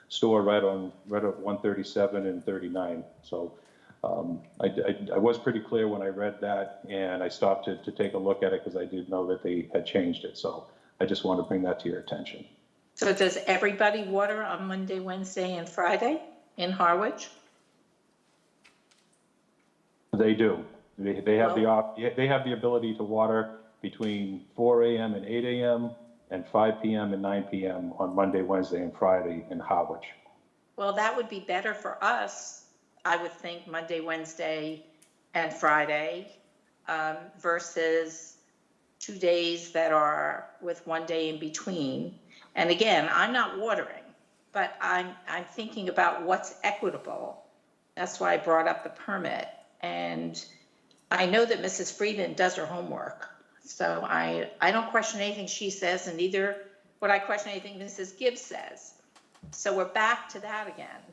store right at 137 and 39. So I was pretty clear when I read that, and I stopped to take a look at it because I did know that they had changed it. So I just want to bring that to your attention. So does everybody water on Monday, Wednesday, and Friday in Harwich? They do. They have the ability to water between 4 a.m. and 8 a.m. and 5 p.m. and 9 p.m. on Monday, Wednesday, and Friday in Harwich. Well, that would be better for us, I would think, Monday, Wednesday, and Friday, versus 2 days that are with 1 day in between. And again, I'm not watering, but I'm thinking about what's equitable. That's why I brought up the permit. And I know that Mrs. Friedman does her homework. So I don't question anything she says, and neither would I question anything Mrs. Gibbs says. So we're back to that again.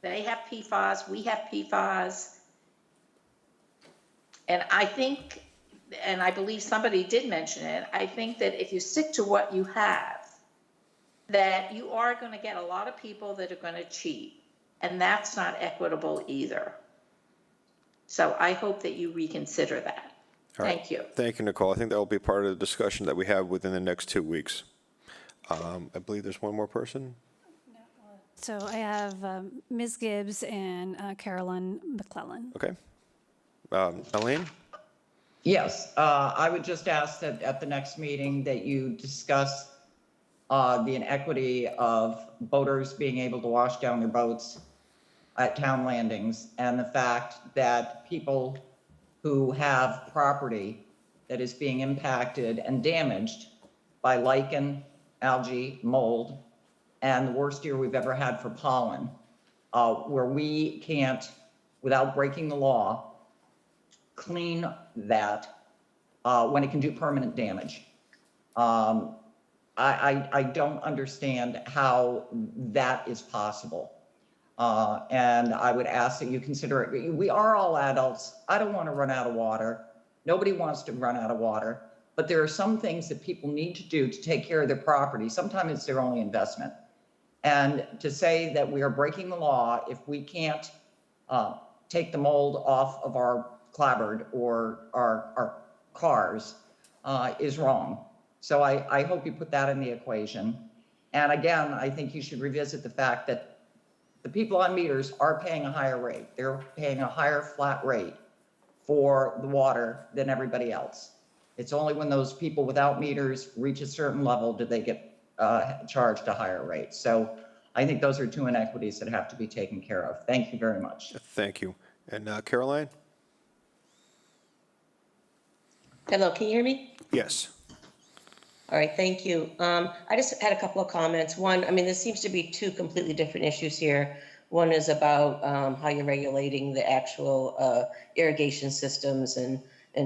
They have PFAS, we have PFAS. And I think and I believe somebody did mention it, I think that if you stick to what you have, that you are going to get a lot of people that are going to cheat, and that's not equitable either. So I hope that you reconsider that. All right. Thank you. Thank you, Nicole. I think that will be part of the discussion that we have within the next 2 weeks. I believe there's one more person. So I have Ms. Gibbs and Carolyn McClellan. Okay. Elaine? Yes, I would just ask that at the next meeting that you discuss the inequity of boaters being able to wash down their boats at town landings, and the fact that people who have property that is being impacted and damaged by lichen, algae, mold, and the worst year we've ever had for pollen, where we can't, without breaking the law, clean that when it can do permanent damage. I don't understand how that is possible. And I would ask that you consider it. We are all adults. I don't want to run out of water. Nobody wants to run out of water. But there are some things that people need to do to take care of their property. Sometimes it's their only investment. And to say that we are breaking the law if we can't take the mold off of our clapboard or our cars is wrong. So I hope you put that in the equation. And again, I think you should revisit the fact that the people on meters are paying a higher rate. They're paying a higher flat rate for the water than everybody else. It's only when those people without meters reach a certain level do they get charged a higher rate. So I think those are two inequities that have to be taken care of. Thank you very much. Thank you. And Caroline? Hello, can you hear me? Yes. All right, thank you. I just had a couple of comments. One, I mean, there seems to be two completely different issues here. One is about how you're regulating the actual irrigation systems and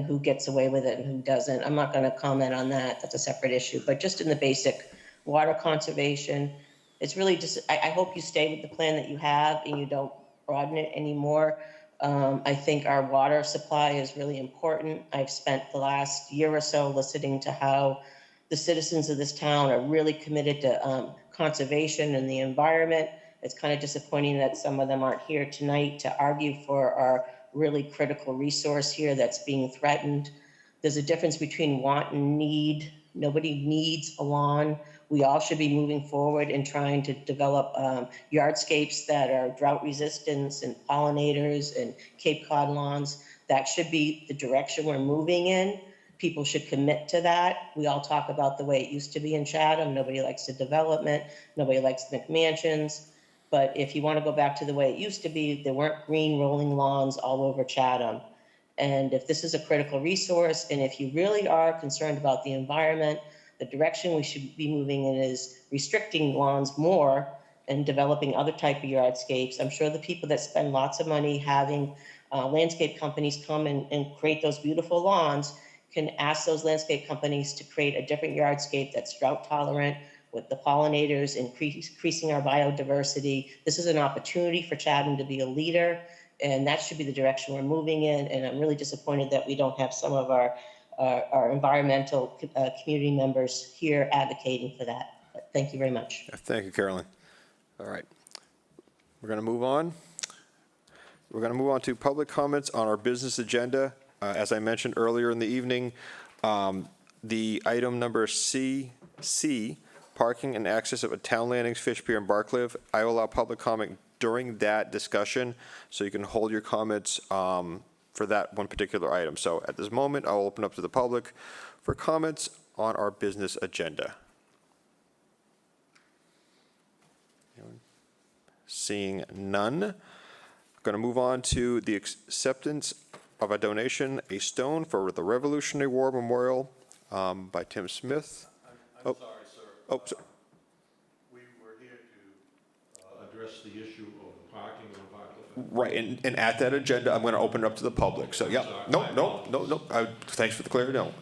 who gets away with it and who doesn't. I'm not going to comment on that. That's a separate issue. But just in the basic water conservation, it's really just, I hope you stay with the plan that you have and you don't broaden it anymore. I think our water supply is really important. I've spent the last year or so listening to how the citizens of this town are really committed to conservation and the environment. It's kind of disappointing that some of them aren't here tonight to argue for our really critical resource here that's being threatened. There's a difference between want and need. Nobody needs a lawn. We all should be moving forward and trying to develop yardscapes that are drought resistant and pollinators and Cape Cod lawns. That should be the direction we're moving in. People should commit to that. We all talk about the way it used to be in Chatham. Nobody likes the development. Nobody likes the McMansions. But if you want to go back to the way it used to be, there weren't green rolling lawns all over Chatham. And if this is a critical resource, and if you really are concerned about the environment, the direction we should be moving in is restricting lawns more and developing other type of yardscapes. I'm sure the people that spend lots of money having landscape companies come and create those beautiful lawns can ask those landscape companies to create a different yardscape that's drought tolerant with the pollinators, increasing our biodiversity. This is an opportunity for Chatham to be a leader, and that should be the direction we're moving in. And I'm really disappointed that we don't have some of our environmental community members here advocating for that. But thank you very much. Thank you, Carolyn. All right. We're going to move on. We're going to move on to public comments on our business agenda. As I mentioned earlier in the evening, the item number C, parking and access of a town landings, Fish Pier, and Barcliff. I will allow public comment during that discussion, so you can hold your comments for that one particular item. So at this moment, I'll open up to the public for comments on our business agenda. Seeing none, I'm going to move on to the acceptance of a donation, a stone for the Revolutionary War Memorial by Tim Smith. I'm sorry, sir. Oh, sorry. We were here to address the issue of the parking on Barclay. Right, and at that agenda, I'm going to open it up to the public. So, yeah, no. Thanks for the clarity. No,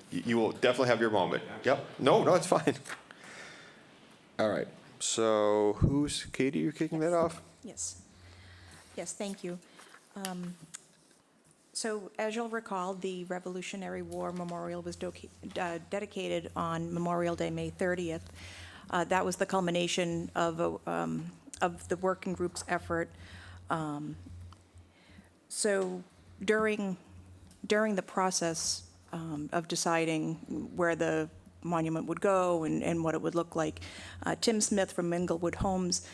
you will definitely have your moment. Yep. No, it's fine. All right. So, Katie? You're kicking that off? Yes, thank you. So as you'll recall, the Revolutionary War Memorial was dedicated on Memorial Day, May 30th. That was the culmination of the working group's effort. So during the process of deciding where the monument would go and what it would look like, Tim Smith from Minglewood Homes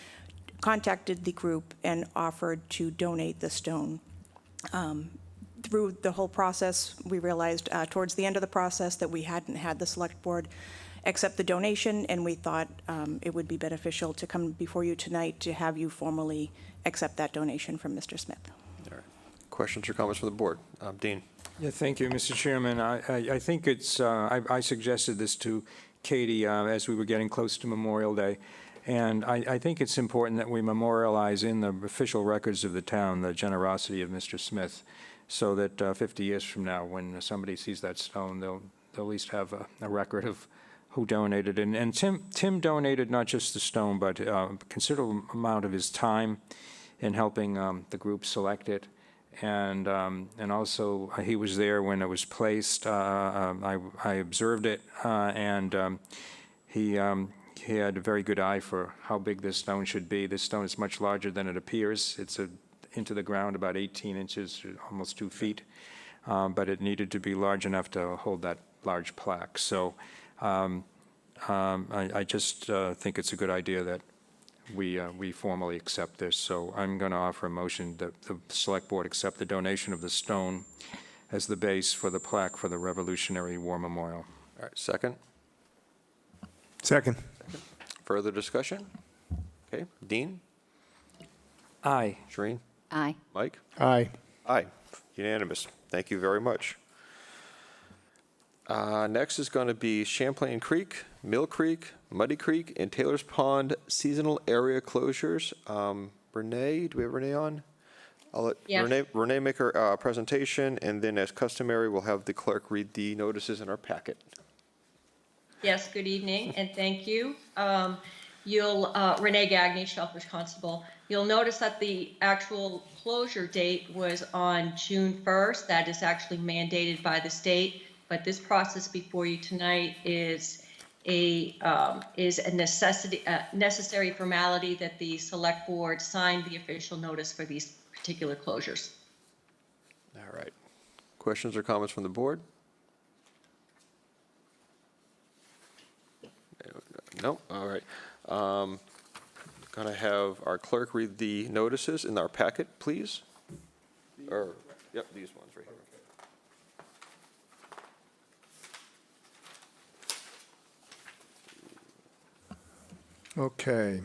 contacted the group and offered to donate the stone. Through the whole process, we realized towards the end of the process that we hadn't had the select board accept the donation, and we thought it would be beneficial to come before you tonight to have you formally accept that donation from Mr. Smith. All right. Questions or comments from the board? Dean? Yeah, thank you, Mr. Chairman. I think it's, I suggested this to Katie as we were getting close to Memorial Day, and I think it's important that we memorialize in the official records of the town the generosity of Mr. Smith, so that 50 years from now, when somebody sees that stone, they'll at least have a record of who donated. And Tim donated not just the stone, but a considerable amount of his time in helping the group select it. And also, he was there when it was placed. I observed it, and he had a very good eye for how big this stone should be. This stone is much larger than it appears. It's into the ground about 18 inches, almost 2 feet, but it needed to be large enough to hold that large plaque. So I just think it's a good idea that we formally accept this. So I'm going to offer a motion that the Select Board accept the donation of the stone as the base for the plaque for the Revolutionary War Memorial. All right, second? Second. Further discussion? Okay, Dean? Aye. Shereen? Aye. Mike? Aye. Aye, unanimous. Thank you very much. Next is going to be Champlain Creek, Mill Creek, Muddy Creek, and Taylor's Pond seasonal area closures. Renee, do we have Renee on? I'll let Yes. Renee make her presentation, and then as customary, we'll have the clerk read the notices in our packet. Yes, good evening, and thank you. Renee Gagne, Shellfish Constable. You'll notice that the actual closure date was on June 1st. That is actually mandated by the state, but this process before you tonight is a necessary formality that the select board signed the official notice for these particular closures. All right. Questions or comments from the board? No? All right. Going to have our clerk read the notices in our packet, please. Or, yep, these ones right here. Okay.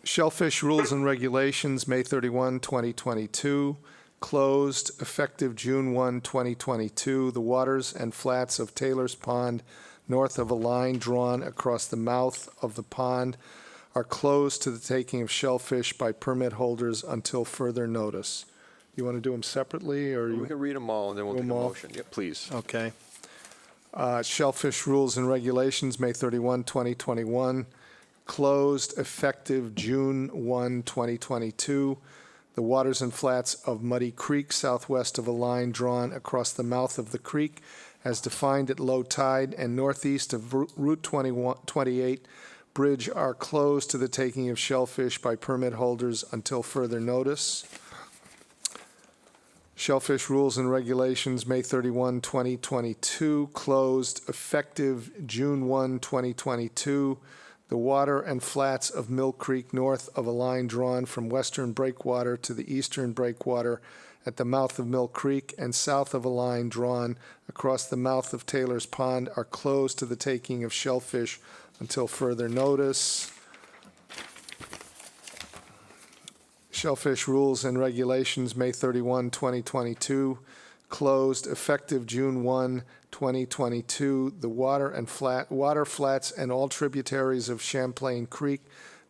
Shellfish Rules and Regulations, May 31, 2022. Closed, effective June 1, 2022. The waters and flats of Taylor's Pond, north of a line drawn across the mouth of the pond, are closed to the taking of shellfish by permit holders until further notice. You want to do them separately, or We you? can read them all, and then we'll Do take a them all? motion. Yep, please. Okay. Shellfish Rules and Regulations, May 31, 2021. Closed, effective June 1, 2022. The waters and flats of Muddy Creek, southwest of a line drawn across the mouth of the creek, as defined at low tide, and northeast of Route 28 bridge are closed to the taking of shellfish by permit holders until further notice. Shellfish Rules and Regulations, May 31, 2022, closed, effective June 1, 2022. The water and flats of Mill Creek, north of a line drawn from western breakwater to the eastern breakwater at the mouth of Mill Creek, and south of a line drawn across the mouth of Taylor's Pond, are closed to the taking of shellfish until further notice. Shellfish Rules and Regulations, May 31, 2022, closed, effective June 1, 2022. The water flats and all tributaries of Champlain Creek,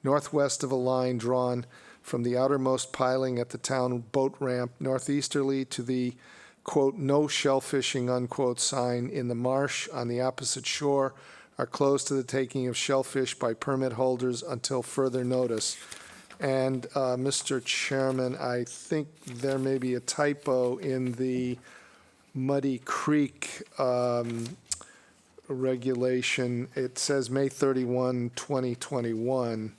northwest of a line drawn from the outermost piling at the town boat ramp northeasterly to the, quote, "no shellfishing," unquote, sign in the marsh on the opposite shore, are closed to the taking of shellfish by permit holders until further notice. And, Mr. Chairman, I think there may be a typo in the Muddy Creek regulation, it says May 31, 2021.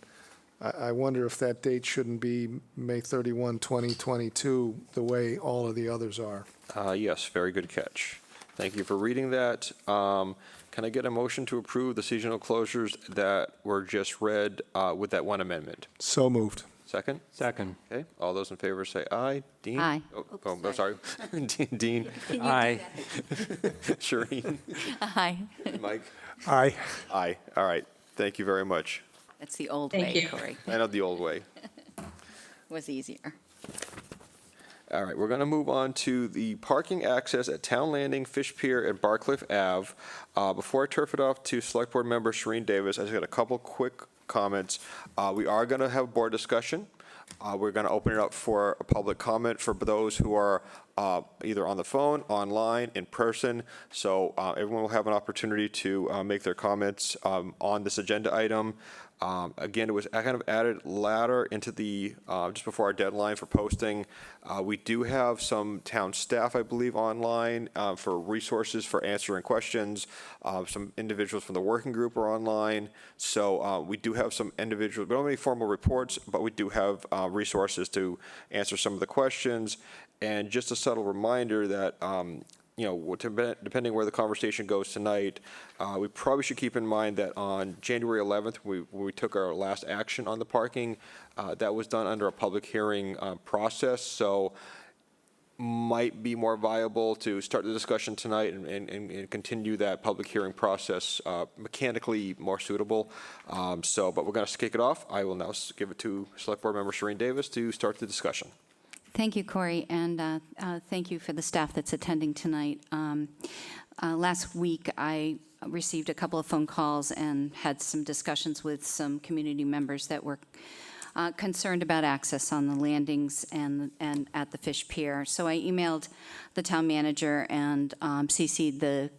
I wonder if that date shouldn't be May 31, 2022, the way all of the others are. Yes, very good catch. Thank you for reading that. Can I get a motion to approve the seasonal closures that were just read with that one amendment? So moved. Second? Second. Okay, all those in favor say aye. Dean? Aye. Oh, I'm sorry. Dean? Aye. Shireen? Aye. Mike? Aye. Aye. All right. Thank you very much. That's the old Thank way, you. Corey. I know the old way. Was easier. All right, we're going to move on to the parking access at Town Landing, Fish Pier, and Barcliff Ave. Before I turf it off to Select Board Member Shireen Davis, I just got a couple quick comments. We are going to have board discussion. We're going to open it up for a public comment for those who are either on the phone, online, in person. So everyone will have an opportunity to make their comments on this agenda item. Again, it was kind of added later into the, just before our deadline for posting. We do have some town staff, I believe, online for resources for answering questions. Some individuals from the working group are online. So we do have some individuals, we don't have any formal reports, but we do have resources to answer some of the questions. And just a subtle reminder that, you know, depending where the conversation goes tonight, we probably should keep in mind that on January 11th, we took our last action on the parking. That was done under a public hearing process, so might be more viable to start the discussion tonight and continue that public hearing process mechanically more suitable. But we're going to kick it off. I will now give it to Select Board Member Shireen Davis to start the discussion. Thank you, Corey, and thank you for the staff that's attending tonight. Last week, I received a couple of phone calls and had some discussions with some community members that were concerned about access on the landings and at the Fish Pier. So I emailed the town manager and CC'd the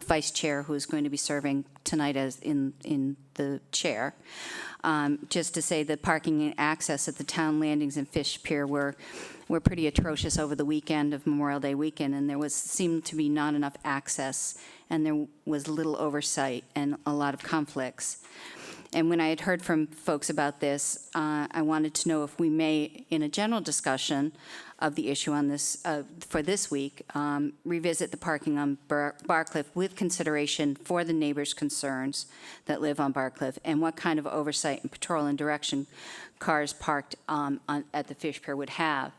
vice chair, who is going to be serving tonight as in the chair, just to say the parking and access at the town landings and Fish Pier were pretty atrocious over the weekend of Memorial Day weekend, and there seemed to be not enough access, and there was little oversight and a lot of conflicts. And when I had heard from folks about this, I wanted to know if we may, in a general discussion of the issue on this, for this week, revisit the parking on Barcliff with consideration for the neighbors' concerns that live on Barcliff, and what kind of oversight and patrol and direction cars parked at the Fish Pier would have.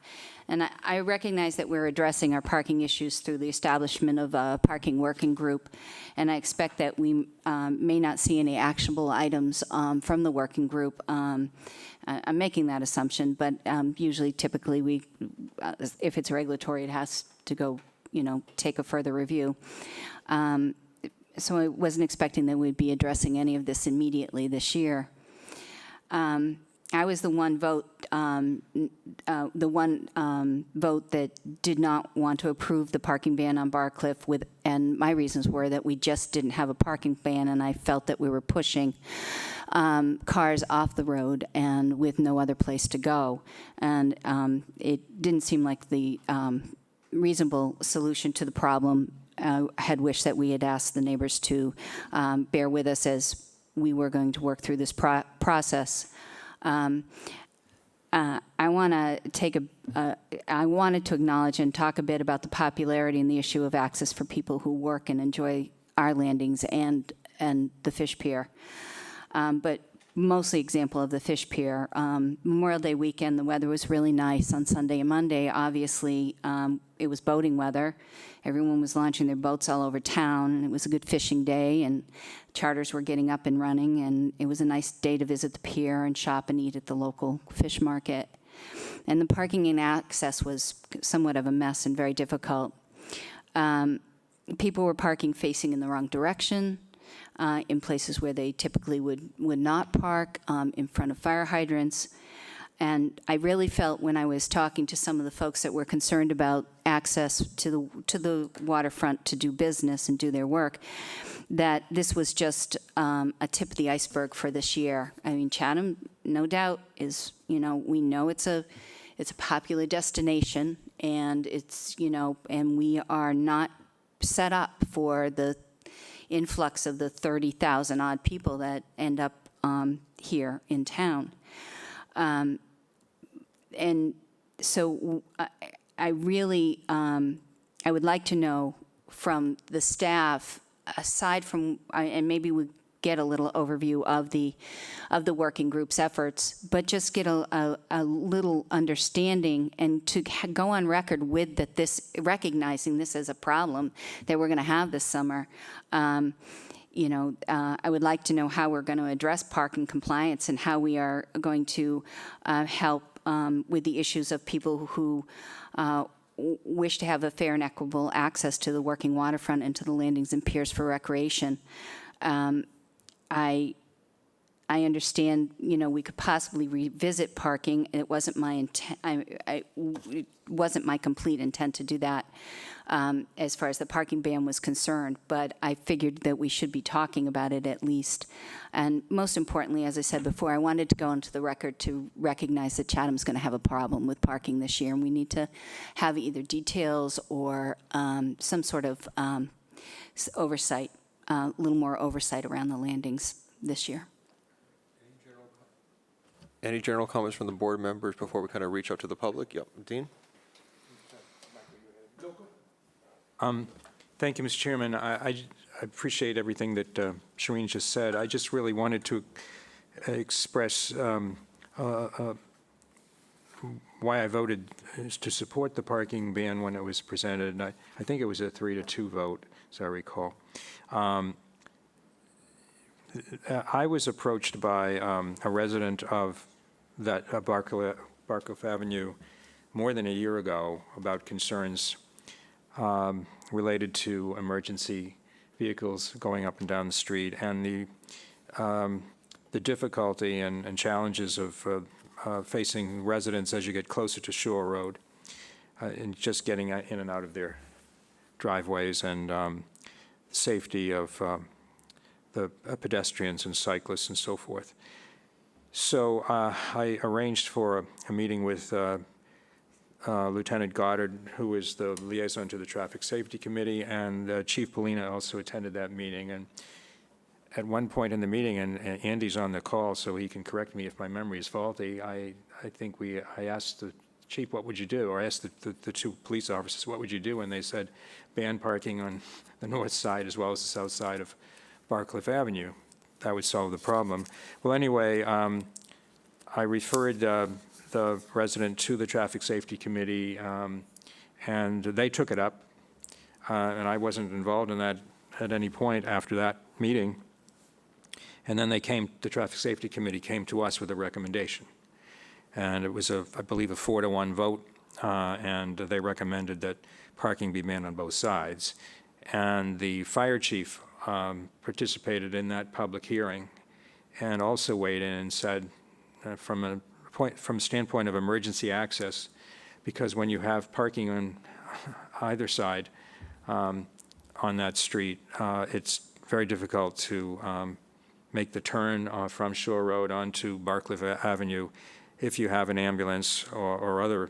And I recognize that we're addressing our parking issues through the establishment of a parking working group, and I expect that we may not see any actionable items from the working group. I'm making that assumption, but usually, typically, if it's regulatory, it has to go, take a further review. So I wasn't expecting that we'd be addressing any of this immediately this year. I was the one vote that did not want to approve the parking ban on Barcliff, and my reasons were that we just didn't have a parking ban, and I felt that we were pushing cars off the road and with no other place to go. And it didn't seem like the reasonable solution to the problem. I had wished that we had asked the neighbors to bear with us as we were going to work through this process. I wanted to acknowledge and talk a bit about the popularity and the issue of access for people who work and enjoy our landings and the Fish Pier. But mostly example of the Fish Pier. Memorial Day weekend, the weather was really nice on Sunday and Monday. Obviously, it was boating weather. Everyone was launching their boats all over town, and it was a good fishing day, and charters were getting up and running, and it was a nice day to visit the pier and shop and eat at the local fish market. And the parking and access was somewhat of a mess and very difficult. People were parking facing in the wrong direction, in places where they typically would not park, in front of fire hydrants. And I really felt when I was talking to some of the folks that were concerned about access to the waterfront to do business and do their work, that this was just a tip of the iceberg for this year. I mean, Chatham, no doubt, is, we know it's it's a popular destination, and it's, and we are not set up for the influx of the 30,000 odd people that end up here in town. And so I really, I would like to know from the staff, aside from, and maybe we get a little overview of the working group's efforts, but just get a little understanding and to go on record with that recognizing this as a problem that we're going to have this summer. I would like to know how we're going to address parking compliance and how we are going to help with the issues of people who wish to have a fair and equitable access to the working waterfront and to the landings and piers for recreation. I understand, we could possibly revisit parking. It wasn't my intent. It wasn't my complete intent to do that as far as the parking ban was concerned. But I figured that we should be talking about it at least. And most importantly, as I said before, I wanted to go into the record to recognize that Chatham's going to have a problem with parking this year, and we need to have either details or some sort of oversight. A little more oversight around the landings this year. Any general comments from the board members before we kind of reach out to the public? Yep, Dean? Thank you, Mr. Chairman. I appreciate everything that Shireen just said. I just really wanted to express why I voted to support the parking ban when it was presented. And I think it was a 3-2 vote, as I recall. I was approached by a resident of that Barcliffe Avenue more than a year ago about concerns related to emergency vehicles going up and down the street and the difficulty and challenges of facing residents as you get closer to Shore Road and just getting in and out of their driveways and safety of the pedestrians and cyclists and so forth. So I arranged for a meeting with Lieutenant Goddard, who is the liaison to the Traffic Safety Committee, and Chief Polina also attended that meeting. And at one point in the meeting, and Andy's on the call, so he can correct me if my memory is faulty, I asked the chief, what would you do? Or I asked the two police officers, what would you do? And they said, ban parking on the north side as well as the south side of Barcliffe Avenue. That would solve the problem. Well, anyway, I referred the resident to the Traffic Safety Committee, and they took it up. And I wasn't involved in that at any point after that meeting. And then the Traffic Safety Committee came to us with a recommendation. And it was, I believe, a 4-1 vote, and they recommended that parking be banned on both sides. And the fire chief participated in that public hearing and also weighed in and said, from a standpoint of emergency access, because when you have parking on either side on that street, it's very difficult to make the turn from Shore Road onto Barcliffe Avenue if you have an ambulance or other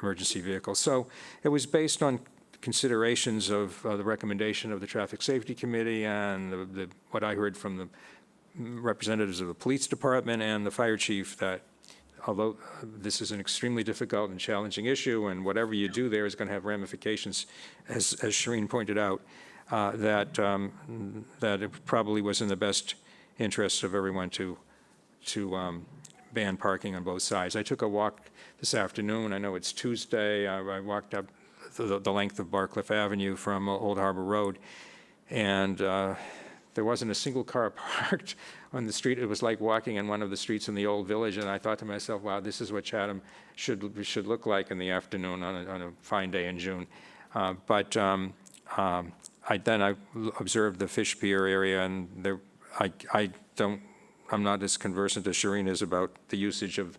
emergency vehicle. So it was based on considerations of the recommendation of the Traffic Safety Committee and what I heard from the representatives of the police department and the fire chief, that although this is an extremely difficult and challenging issue, and whatever you do there is going to have ramifications, as Shireen pointed out, that it probably was in the best interest of everyone to ban parking on both sides. I took a walk this afternoon. I know it's Tuesday. I walked up the length of Barcliffe Avenue from Old Harbor Road, and there wasn't a single car parked on the street. It was like walking in one of the streets in the old village, and I thought to myself, wow, this is what Chatham should look like in the afternoon on a fine day in June. But I observed the fish pier area, and I'm not as conversant as Shireen is about the usage of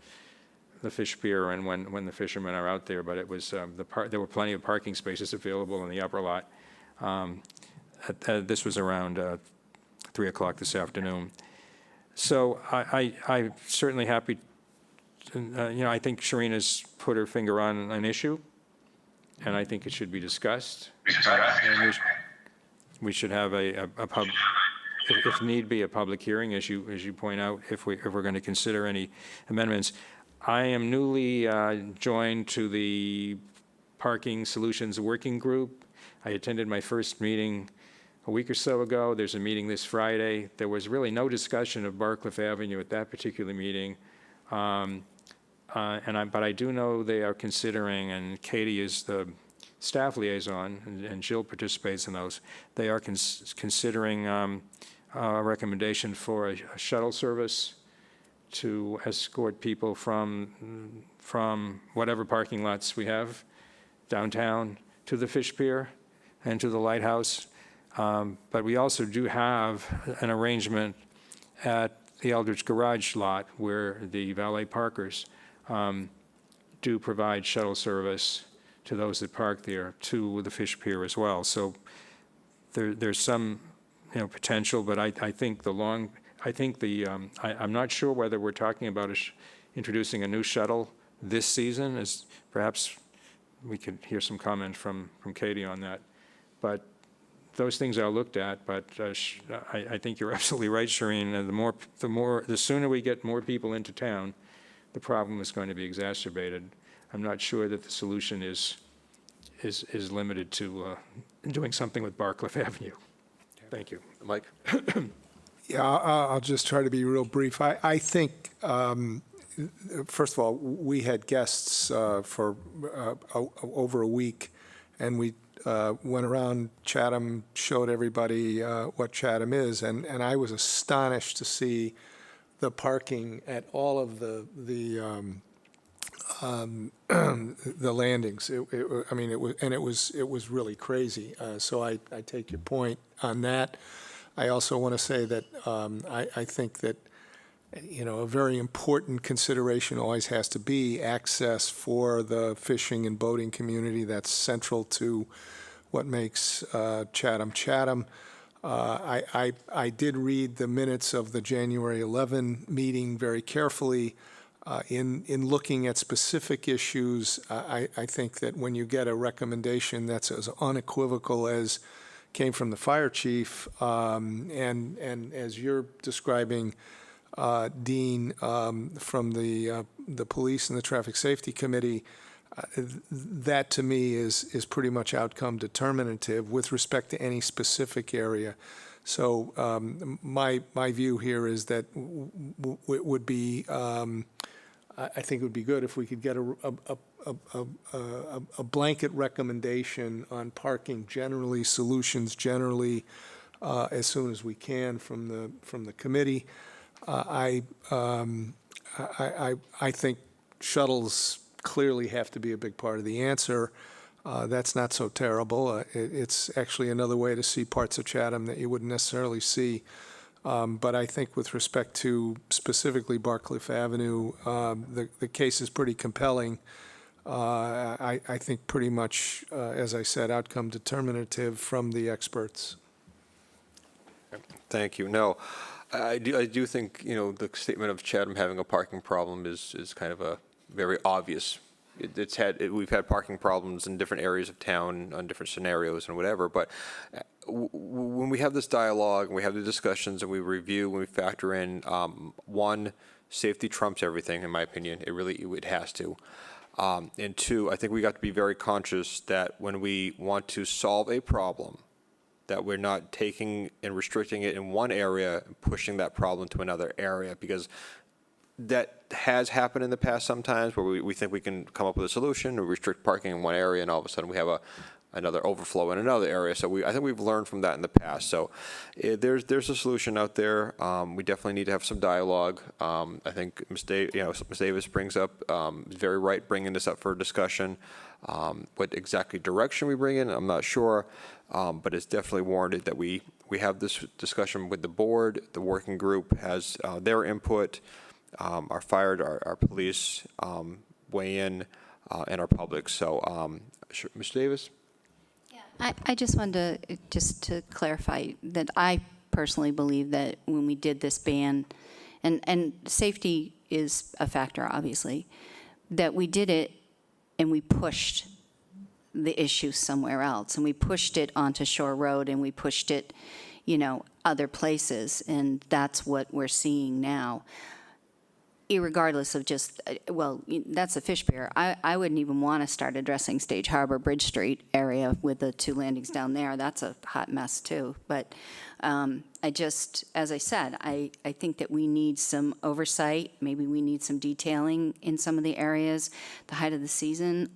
the fish pier and when the fishermen are out there, but it was there were plenty of parking spaces available in the upper lot. This was around 3 o'clock this afternoon. So I'm certainly happy I think Sharina's put her finger on an issue, and I think it should be discussed. And we should have if need be, a public hearing, as you point out, if we're going to consider any amendments. I am newly joined to the Parking Solutions Working Group. I attended my first meeting a week or so ago. There's a meeting this Friday. There was really no discussion of Barcliff Avenue at that particular meeting. But I do know they are considering, and Katie is the staff liaison, and Jill participates in those. They are considering a recommendation for a shuttle service to escort people from whatever parking lots we have downtown to the Fish Pier and to the lighthouse. But we also do have an arrangement at the Eldridge Garage lot where the valet parkers do provide shuttle service to those that park there to the Fish Pier as well. So there's some potential, but I think I'm not sure whether we're talking about introducing a new shuttle this season, as perhaps we could hear some comment from Katie on that. But those things are looked at, but I think you're absolutely right, Shireen. The sooner we get more people into town, the problem is going to be exacerbated. I'm not sure that the solution is limited to doing something with Barcliff Avenue. Thank you. Mike? Yeah, I'll just try to be real brief. I think, first of all, we had guests for over a week, and we went around Chatham, showed everybody what Chatham is, and I was astonished to see the parking at all of the landings. It was really crazy. So I take your point on that. I also want to say that I think that a very important consideration always has to be access for the fishing and boating community. That's central to what makes Chatham Chatham. I did read the minutes of the January 11 meeting very carefully. In looking at specific issues, I think that when you get a recommendation that's as unequivocal as came from the fire chief, and as you're describing, Dean, from the police and the traffic safety committee, that to me is pretty much outcome determinative with respect to any specific area. So my view here is that it would be, I think it would be good if we could get a blanket recommendation on parking generally, solutions generally, as soon as we can from the committee. I think shuttles clearly have to be a big part of the answer. That's not so terrible. It's actually another way to see parts of Chatham that you wouldn't necessarily see. But I think with respect to specifically Barcliff Avenue, the case is pretty compelling. I think pretty much, as I said, outcome determinative from the experts. Thank you. No, I do think, the statement of Chatham having a parking problem is kind of a very obvious. We've had parking problems in different areas of town on different scenarios and whatever, but when we have this dialogue and we have the discussions and we review and we factor in, one, safety trumps everything, in my opinion. It has to. And two, I think we got to be very conscious that when we want to solve a problem, that we're not taking and restricting it in one area and pushing that problem to another area, because that has happened in the past sometimes where we think we can come up with a solution or restrict parking in one area, and all of a sudden we have another overflow in another area. So I think we've learned from that in the past. So there's a solution out there. We definitely need to have some dialogue. I think Ms. Davis brings up, is very right, bringing this up for discussion. What exactly direction we bring in, I'm not sure, but it's definitely warranted that we have this discussion with the board. The working group has their input. Our fire, our police weigh in, and our public. So, Ms. Davis? I just wanted to clarify that I personally believe that when we did this ban, and safety is a factor, obviously, that we did it and we pushed the issue somewhere else, and we pushed it onto Shore Road, and we pushed it, other places, and that's what we're seeing now. Irregardless of just, that's a fish pier. I wouldn't even want to start addressing Stage Harbor, Bridge Street area with the 2 landings down there. That's a hot mess too. But as I said, I think that we need some oversight. Maybe we need some detailing in some of the areas, the height of the season.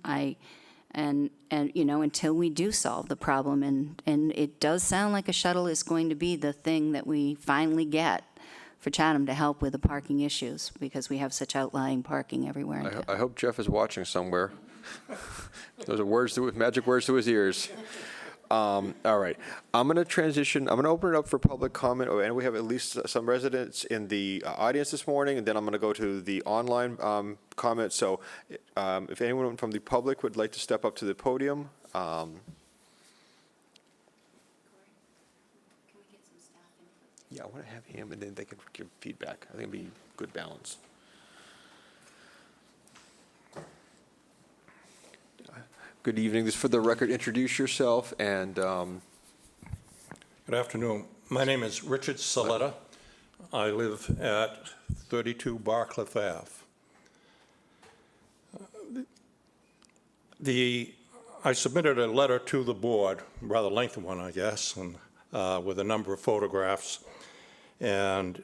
Until we do solve the problem, and it does sound like a shuttle is going to be the thing that we finally get for Chatham to help with the parking issues, because we have such outlying parking everywhere. in town. I hope Jeff is watching somewhere. Those are magic words to his ears. All right. I'm going to open it up for public comment, and we have at least some residents in the audience this morning, and then I'm going to go to the online comments. So if anyone from the public would like to step up to the podium. Yeah, I want to have him, and then they can give feedback. I think it'd be good balance. Good evening. This, for the record, introduce yourself and. Good afternoon. My name is Richard Saletta. I live at 32 Barcliff Ave. I submitted a letter to the board, rather lengthy one, I guess, and with a number of photographs. And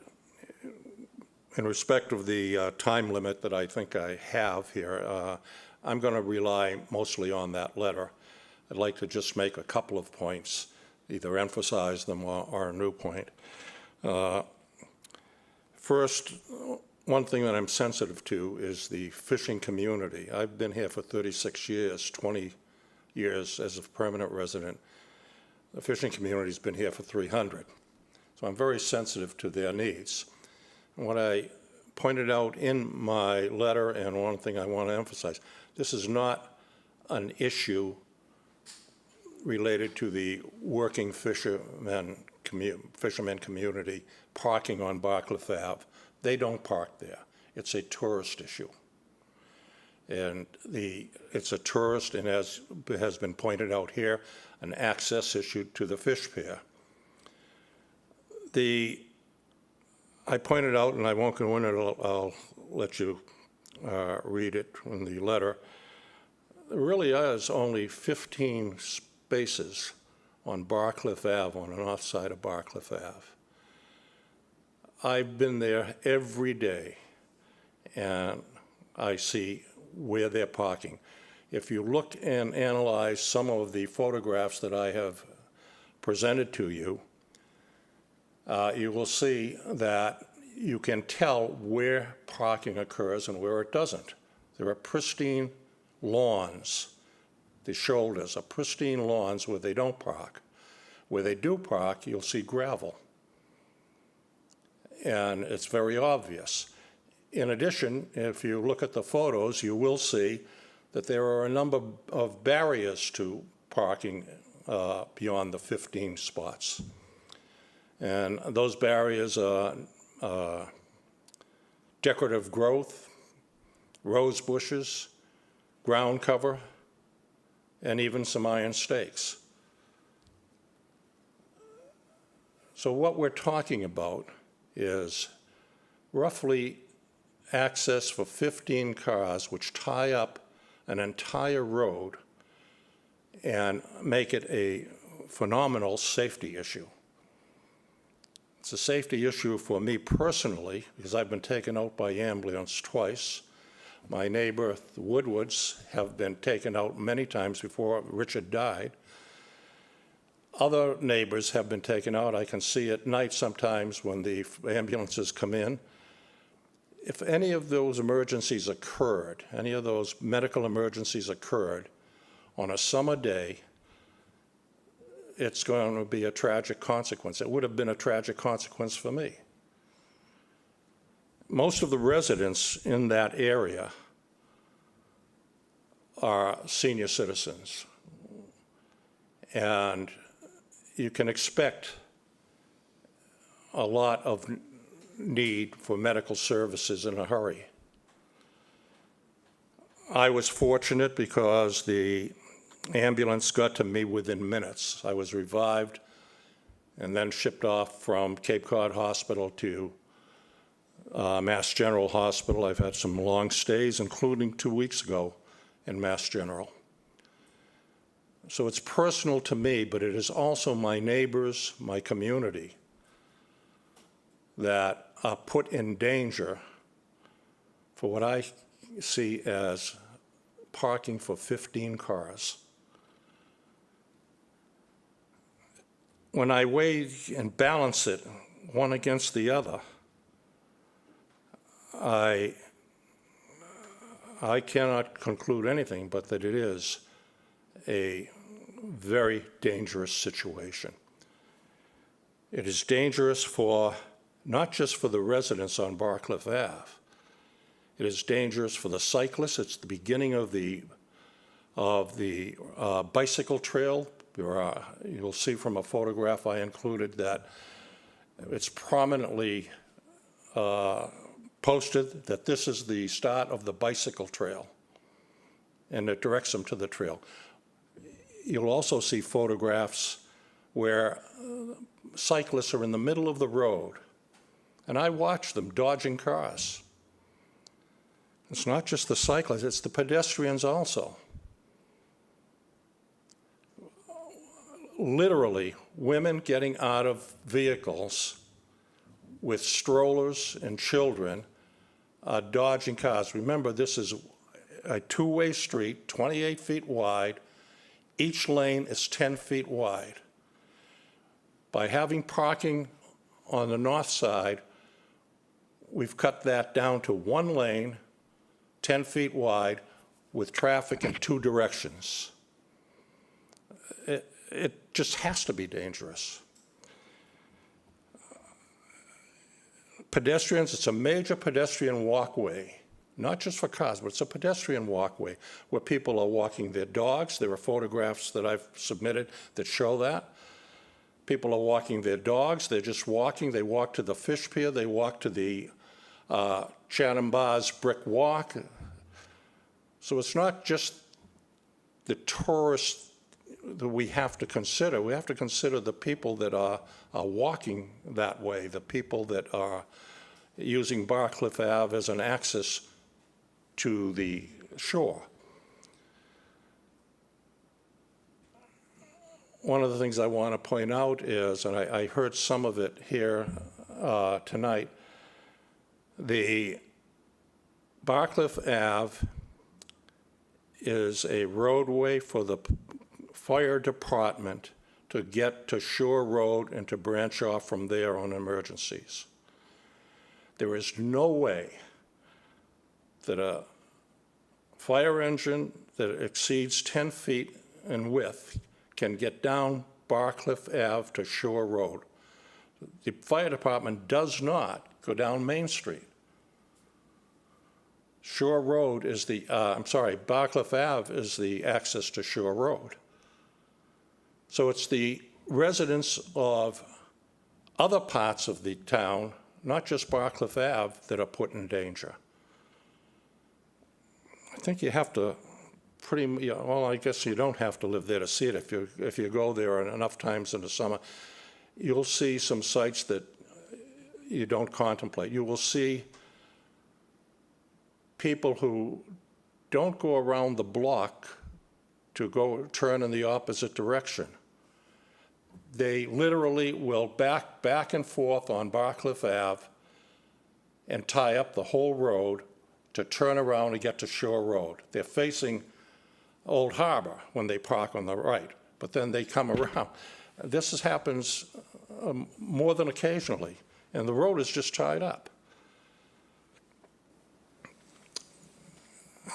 in respect of the time limit that I think I have here, I'm going to rely mostly on that letter. I'd like to just make a couple of points, either emphasize them or a new point. First, one thing that I'm sensitive to is the fishing community. I've been here for 36 years, 20 years as a permanent resident. The fishing community's been here for 300. So I'm very sensitive to their needs. And what I pointed out in my letter, and one thing I want to emphasize, this is not an issue related to the working fishermen community parking on Barcliff Ave. They don't park there. It's a tourist issue. And it's a tourist, and as has been pointed out here, an access issue to the fish pier. I pointed out, and I won't go into it, I'll let you read it in the letter. There really is only 15 spaces on Barcliff Ave, on the north side of Barcliff Ave. I've been there every day, and I see where they're parking. If you look and analyze some of the photographs that I have presented to you, you will see that you can tell where parking occurs and where it doesn't. There are pristine lawns. The shoulders are pristine lawns where they don't park. Where they do park, you'll see gravel. And it's very obvious. In addition, if you look at the photos, you will see that there are a number of barriers to parking beyond the 15 spots. And those barriers are decorative growth, rose bushes, ground cover, and even some iron stakes. So what we're talking about is roughly access for 15 cars, which tie up an entire road and make it a phenomenal safety issue. It's a safety issue for me personally, because I've been taken out by ambulance twice. My neighbor, the Woodwards, have been taken out many times before Richard died. Other neighbors have been taken out. I can see at night sometimes when the ambulances come in. If any of those emergencies occurred, any of those medical emergencies occurred on a summer day, it's going to be a tragic consequence. It would have been a tragic consequence for me. Most of the residents in that area are senior citizens. And you can expect a lot of need for medical services in a hurry. I was fortunate because the ambulance got to me within minutes. I was revived and then shipped off from Cape Cod Hospital to Mass General Hospital. I've had some long stays, including 2 weeks ago in Mass General. So it's personal to me, but it is also my neighbors, my community, that are put in danger for what I see as parking for 15 cars. When I weigh and balance it one against the other, I cannot conclude anything but that it is a very dangerous situation. It is dangerous for, not just for the residents on Barcliff Ave. It is dangerous for the cyclists. It's the beginning of the bicycle trail. You'll see from a photograph I included that it's prominently posted that this is the start of the bicycle trail, and it directs them to the trail. You'll also see photographs where cyclists are in the middle of the road, and I watch them dodging cars. It's not just the cyclists, it's the pedestrians also. Literally, women getting out of vehicles with strollers and children dodging cars. Remember, this is a two-way street, 28 feet wide. Each lane is 10 feet wide. By having parking on the north side, we've cut that down to one lane, 10 feet wide, with traffic in two directions. It just has to be dangerous. Pedestrians, it's a major pedestrian walkway, not just for cars, but it's a pedestrian walkway where people are walking their dogs. There are photographs that I've submitted that show that. People are walking their dogs, they're just walking. They walk to the fish pier, they walk to the Chatham Bar's brick walk. So it's not just the tourists that we have to consider. We have to consider the people that are walking that way, the people that are using Barcliff Ave as an access to the shore. One of the things I want to point out is, and I heard some of it here tonight, the Barcliff Ave is a roadway for the fire department to get to Shore Road and to branch off from there on emergencies. There is no way that a fire engine that exceeds 10 feet in width can get down Barcliff Ave to Shore Road. The fire department does not go down Main Street. Shore Road is the, Barcliff Ave is the access to Shore Road. So it's the residents of other parts of the town, not just Barcliff Ave, that are put in danger. I think you have to well, I guess you don't have to live there to see it. If you go there enough times in the summer, you'll see some sights that you don't contemplate. You will see people who don't go around the block to go turn in the opposite direction. They literally will back and forth on Barcliff Ave and tie up the whole road to turn around and get to Shore Road. They're facing Old Harbor when they park on the right, but then they come around. This happens more than occasionally, and the road is just tied up.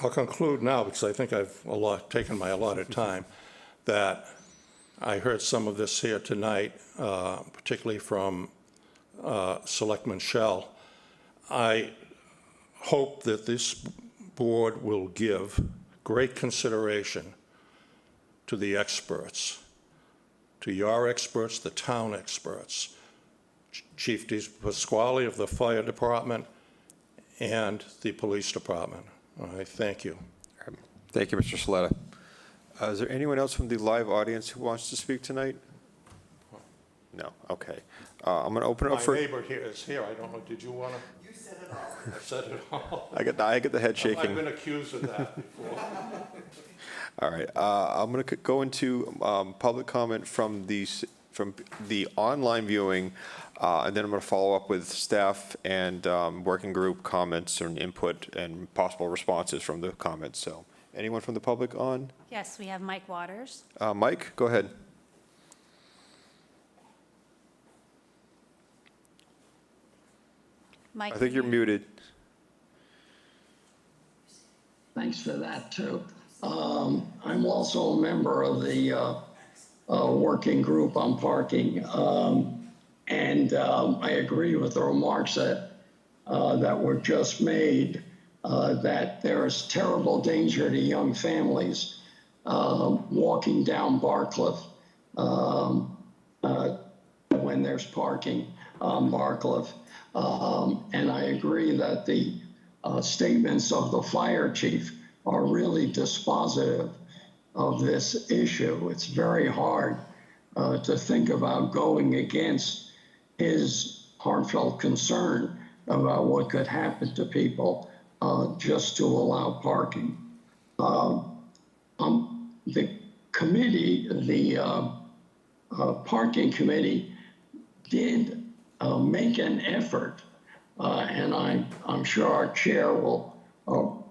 I'll conclude now, because I think I've taken my allotted time, that I heard some of this here tonight, particularly from Selectman Shell. I hope that this board will give great consideration to the experts, to your experts, the town experts. Chief Pasquale of the Fire Department, and the Police Department. I thank you. Thank you, Mr. Saletta. Is there anyone else from the live audience who wants to speak tonight? No, okay. I'm going to open it up My for... neighbor here is here. I don't know, did you want to? You said it all. I said it all. I get the head I've shaking. been accused of that before. All right, I'm going to go into public comment from the online viewing, and then I'm going to follow up with staff and working group comments and input and possible responses from the comments. So anyone from the public on? Yes, we have Mike Waters. Mike, go ahead. Mike, I think you're muted. Thanks for that, too. I'm also a member of the working group on parking, and I agree with the remarks that were just made, that there is terrible danger to young families walking down Barcliff when there's parking on Barcliff. And I agree that the statements of the fire chief are really dispositive of this issue. It's very hard to think about going against his heartfelt concern about what could happen to people just to allow parking. The committee, the parking committee, did make an effort, and I'm sure our chair will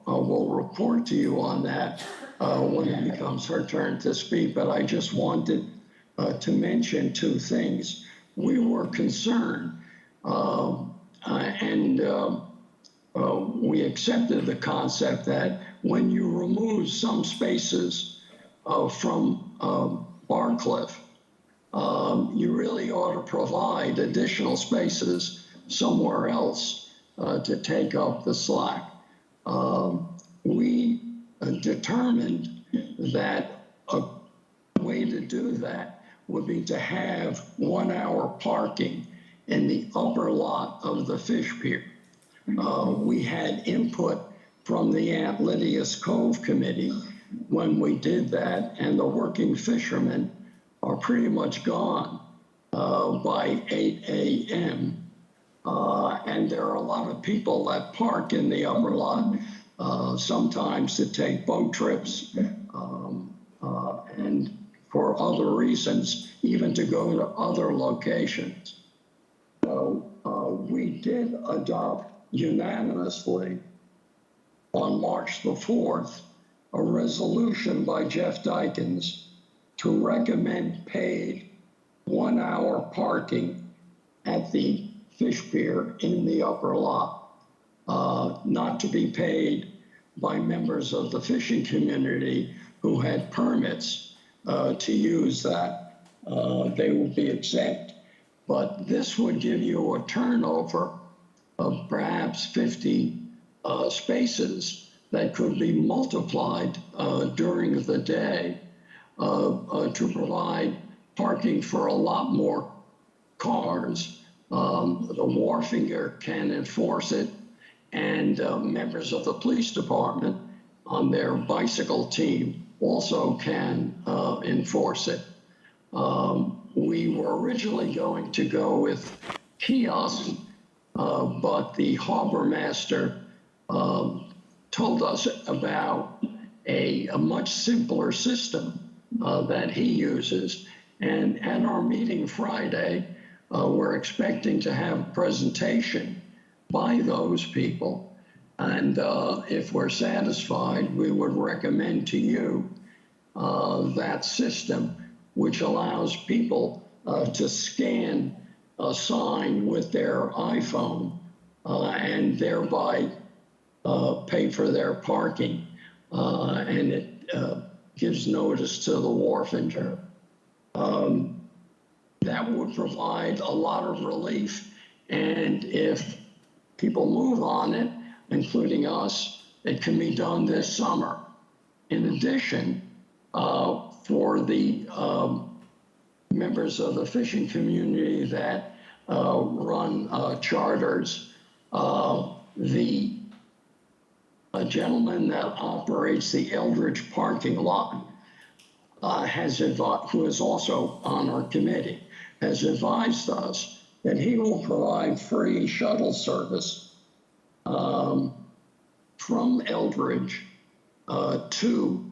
report to you on that when it becomes her turn to speak. But I just wanted to mention two things. We were concerned, and we accepted the concept that when you remove some spaces from Barcliff, you really ought to provide additional spaces somewhere else to take up the slack. We determined that a way to do that would be to have 1 hour parking in the upper lot of the fish pier. We had input from the Aunt Lydia's Cove Committee when we did that, and the working fishermen are pretty much gone by 8 a.m. And there are a lot of people that park in the upper lot, sometimes to take boat trips, and for other reasons, even to go to other locations. So we did adopt unanimously on March the 4th a resolution by Jeff Dykins to recommend paid 1 hour parking at the fish pier in the upper lot, not to be paid by members of the fishing community who had permits to use that. They would be exempt. But this would give you a turnover of perhaps 50 spaces that could be multiplied during the day to provide parking for a lot more cars. The wharfinger can enforce it, and members of the police department on their bicycle team also can enforce it. We were originally going to go with kiosks, but the harbor master told us about a much simpler system that he uses. And at our meeting Friday, we're expecting to have a presentation by those people. And if we're satisfied, we would recommend to you that system, which allows people to scan a sign with their iPhone and thereby pay for their parking. And it gives notice to the wharfinger. That would provide a lot of relief. And if people move on it, including us, it can be done this summer. In addition, for the members of the fishing community that run charters. The gentleman that operates the Eldridge parking lot who is also on our committee, has advised us that he will provide free shuttle service from Eldridge to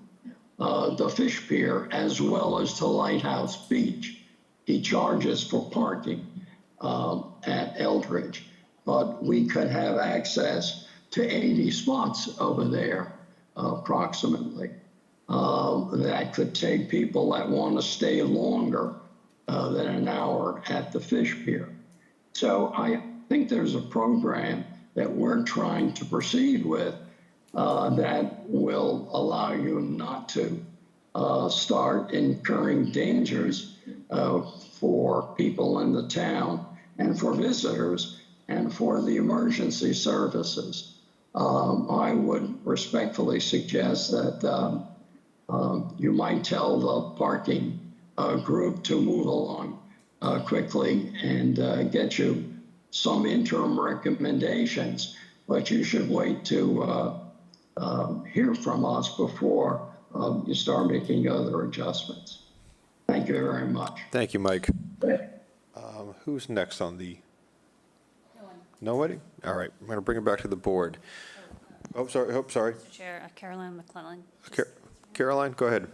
the Fish Pier as well as to Lighthouse Beach. He charges for parking at Eldridge, but we could have access to 80 spots over there approximately. That could take people that want to stay longer than an hour at the Fish Pier. So I think there's a program that we're trying to proceed with that will allow you not to start incurring dangers for people in the town and for visitors and for the emergency services. I would respectfully suggest that you might tell the parking group to move along quickly and get you some interim recommendations, but you should wait to hear from us before you start making other adjustments. Thank you very much. Thank you, Mike. Who's next on the? No one. Nobody? All right, I'm going to bring it back to the board. Oh, sorry. Mr. Chair, Caroline McClellan. Caroline, go ahead.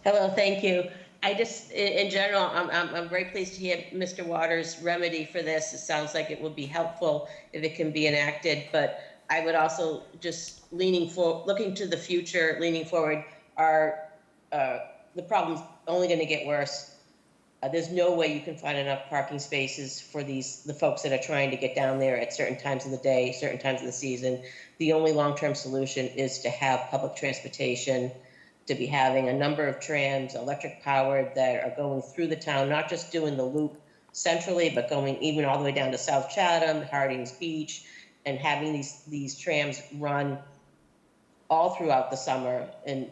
Hello, thank you. I just, in general, I'm very pleased to hear Mr. Waters' remedy for this. It sounds like it will be helpful if it can be enacted, but I would also just looking to the future, leaning forward, the problem's only going to get worse. There's no way you can find enough parking spaces for the folks that are trying to get down there at certain times of the day, certain times of the season. The only long-term solution is to have public transportation, to be having a number of trams, electric powered, that are going through the town, not just doing the loop centrally, but going even all the way down to South Chatham, Hardings Beach, and having these trams run all throughout the summer and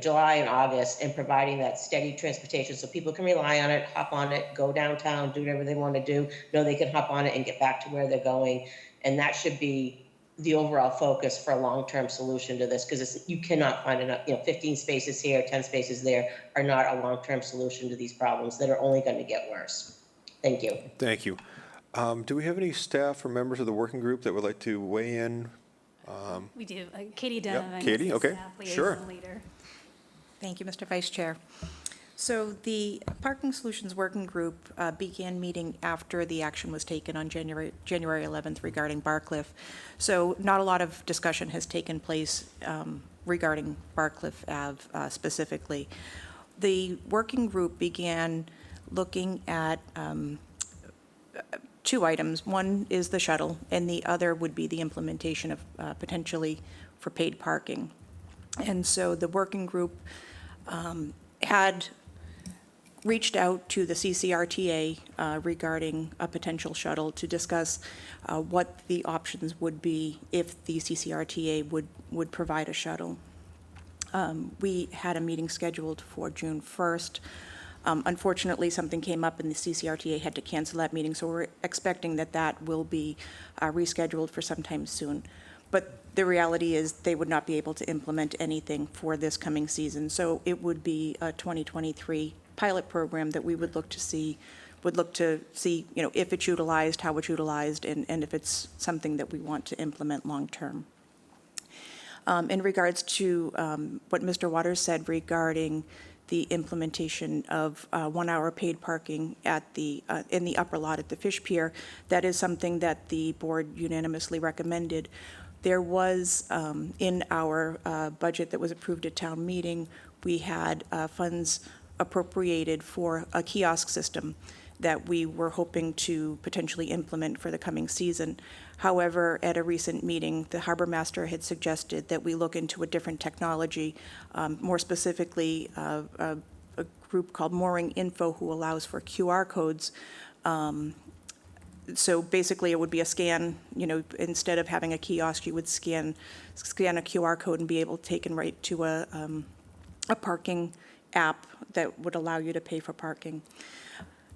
July and August, and providing that steady transportation so people can rely on it, hop on it, go downtown, do whatever they want to do, know they can hop on it and get back to where they're going. And that should be the overall focus for a long-term solution to this, because you cannot find enough, 15 spaces here, 10 spaces there are not a long-term solution to these problems that are only going to get worse. Thank you. Thank you. Do we have any staff or members of the working group that would like to weigh in? We do. Katie Donovan. Katie, is the okay, staff liaison sure. leader. Thank you, Mr. Vice Chair. So the Parking Solutions Working Group began meeting after the action was taken on January 11th regarding Barcliff. So not a lot of discussion has taken place regarding Barcliff Ave specifically. The working group began looking at two items. One is the shuttle, and the other would be the implementation of potentially for paid parking. And so the working group had reached out to the CCRTA regarding a potential shuttle to discuss what the options would be if the CCRTA would provide a shuttle. We had a meeting scheduled for June 1st. Unfortunately, something came up and the CCRTA had to cancel that meeting, so we're expecting that will be rescheduled for sometime soon. But the reality is they would not be able to implement anything for this coming season. So it would be a 2023 pilot program that we would look to see, if it's utilized, how it's utilized, and if it's something that we want to implement long-term. In regards to what Mr. Waters said regarding the implementation of 1 hour paid parking at in the upper lot at the Fish Pier, that is something that the board unanimously recommended. There was, in our budget that was approved at town meeting, we had funds appropriated for a kiosk system that we were hoping to potentially implement for the coming season. However, at a recent meeting, the harbor master had suggested that we look into a different technology, more specifically a group called Mooring Info, who allows for QR codes. So basically, it would be a scan, instead of having a kiosk, you would scan a QR code and be able to take and right to a parking app that would allow you to pay for parking.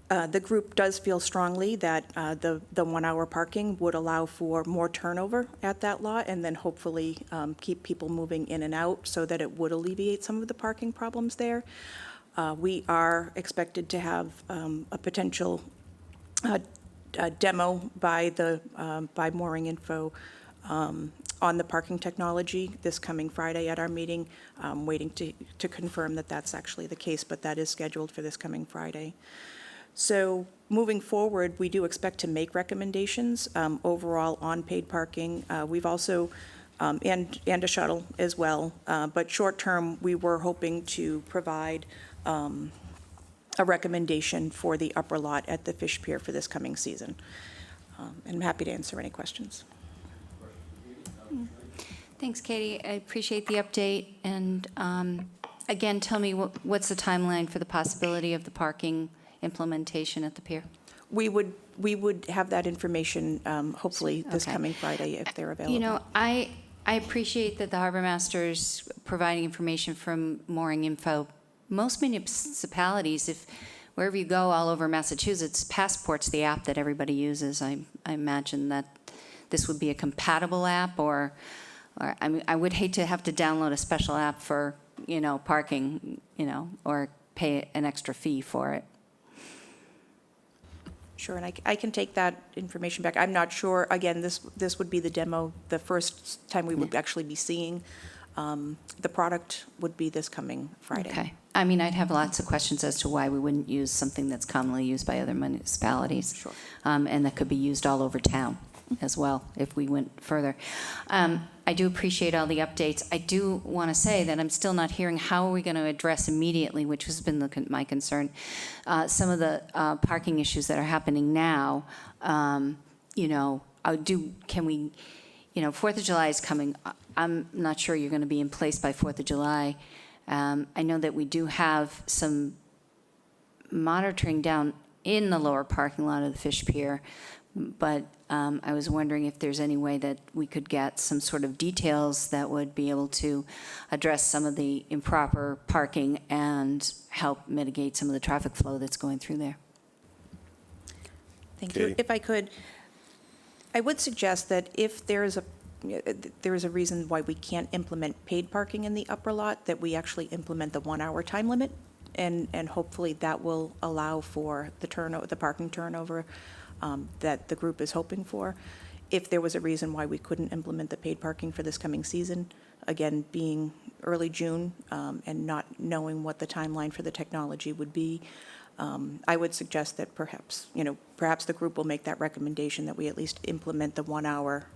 The group does feel strongly that the 1 hour parking would allow for more turnover at that lot, and then hopefully keep people moving in and out so that it would alleviate some of the parking problems there. We are expected to have a potential demo by Mooring Info on the parking technology this coming Friday at our meeting. Waiting to confirm that that's actually the case, but that is scheduled for this coming Friday. So moving forward, we do expect to make recommendations overall on paid parking. We've also, and a shuttle as well, but short-term, we were hoping to provide a recommendation for the upper lot at the Fish Pier for this coming season. And I'm happy to answer any questions. Thanks, Katie. I appreciate the update. And again, tell me what's the timeline for the possibility of the parking implementation at the pier? We would have that information hopefully this Okay. coming Friday if they're available. You know, I appreciate that the harbor master's providing information from Mooring Info. Most municipalities, if wherever you go all over Massachusetts, Passport's the app that everybody uses. I imagine that this would be a compatible app, or I mean, I would hate to have to download a special app for, parking, or pay an extra fee for it. Sure, and I can take that information back. I'm not sure, again, this would be the demo. The first time we would actually be seeing the product would be this coming Friday. Okay. I mean, I'd have lots of questions as to why we wouldn't use something that's commonly used by other municipalities. Sure. And that could be used all over town as well, if we went further. I do appreciate all the updates. I do want to say that I'm still not hearing how are we going to address immediately, which has been my concern, some of the parking issues that are happening now. Can we, 4th of July is coming. I'm not sure you're going to be in place by 4th of July. I know that we do have some monitoring down in the lower parking lot of the Fish Pier, but I was wondering if there's any way that we could get some sort of details that would be able to address some of the improper parking and help mitigate some of the traffic flow that's going through there. Thank you. If I could, I would suggest that if there is a reason why we can't implement paid parking in the upper lot, that we actually implement the 1 hour time limit, and hopefully that will allow for the parking turnover that the group is hoping for. If there was a reason why we couldn't implement the paid parking for this coming season, again, being early June and not knowing what the timeline for the technology would be, I would suggest that perhaps the group will make that recommendation that we at least implement the 1 hour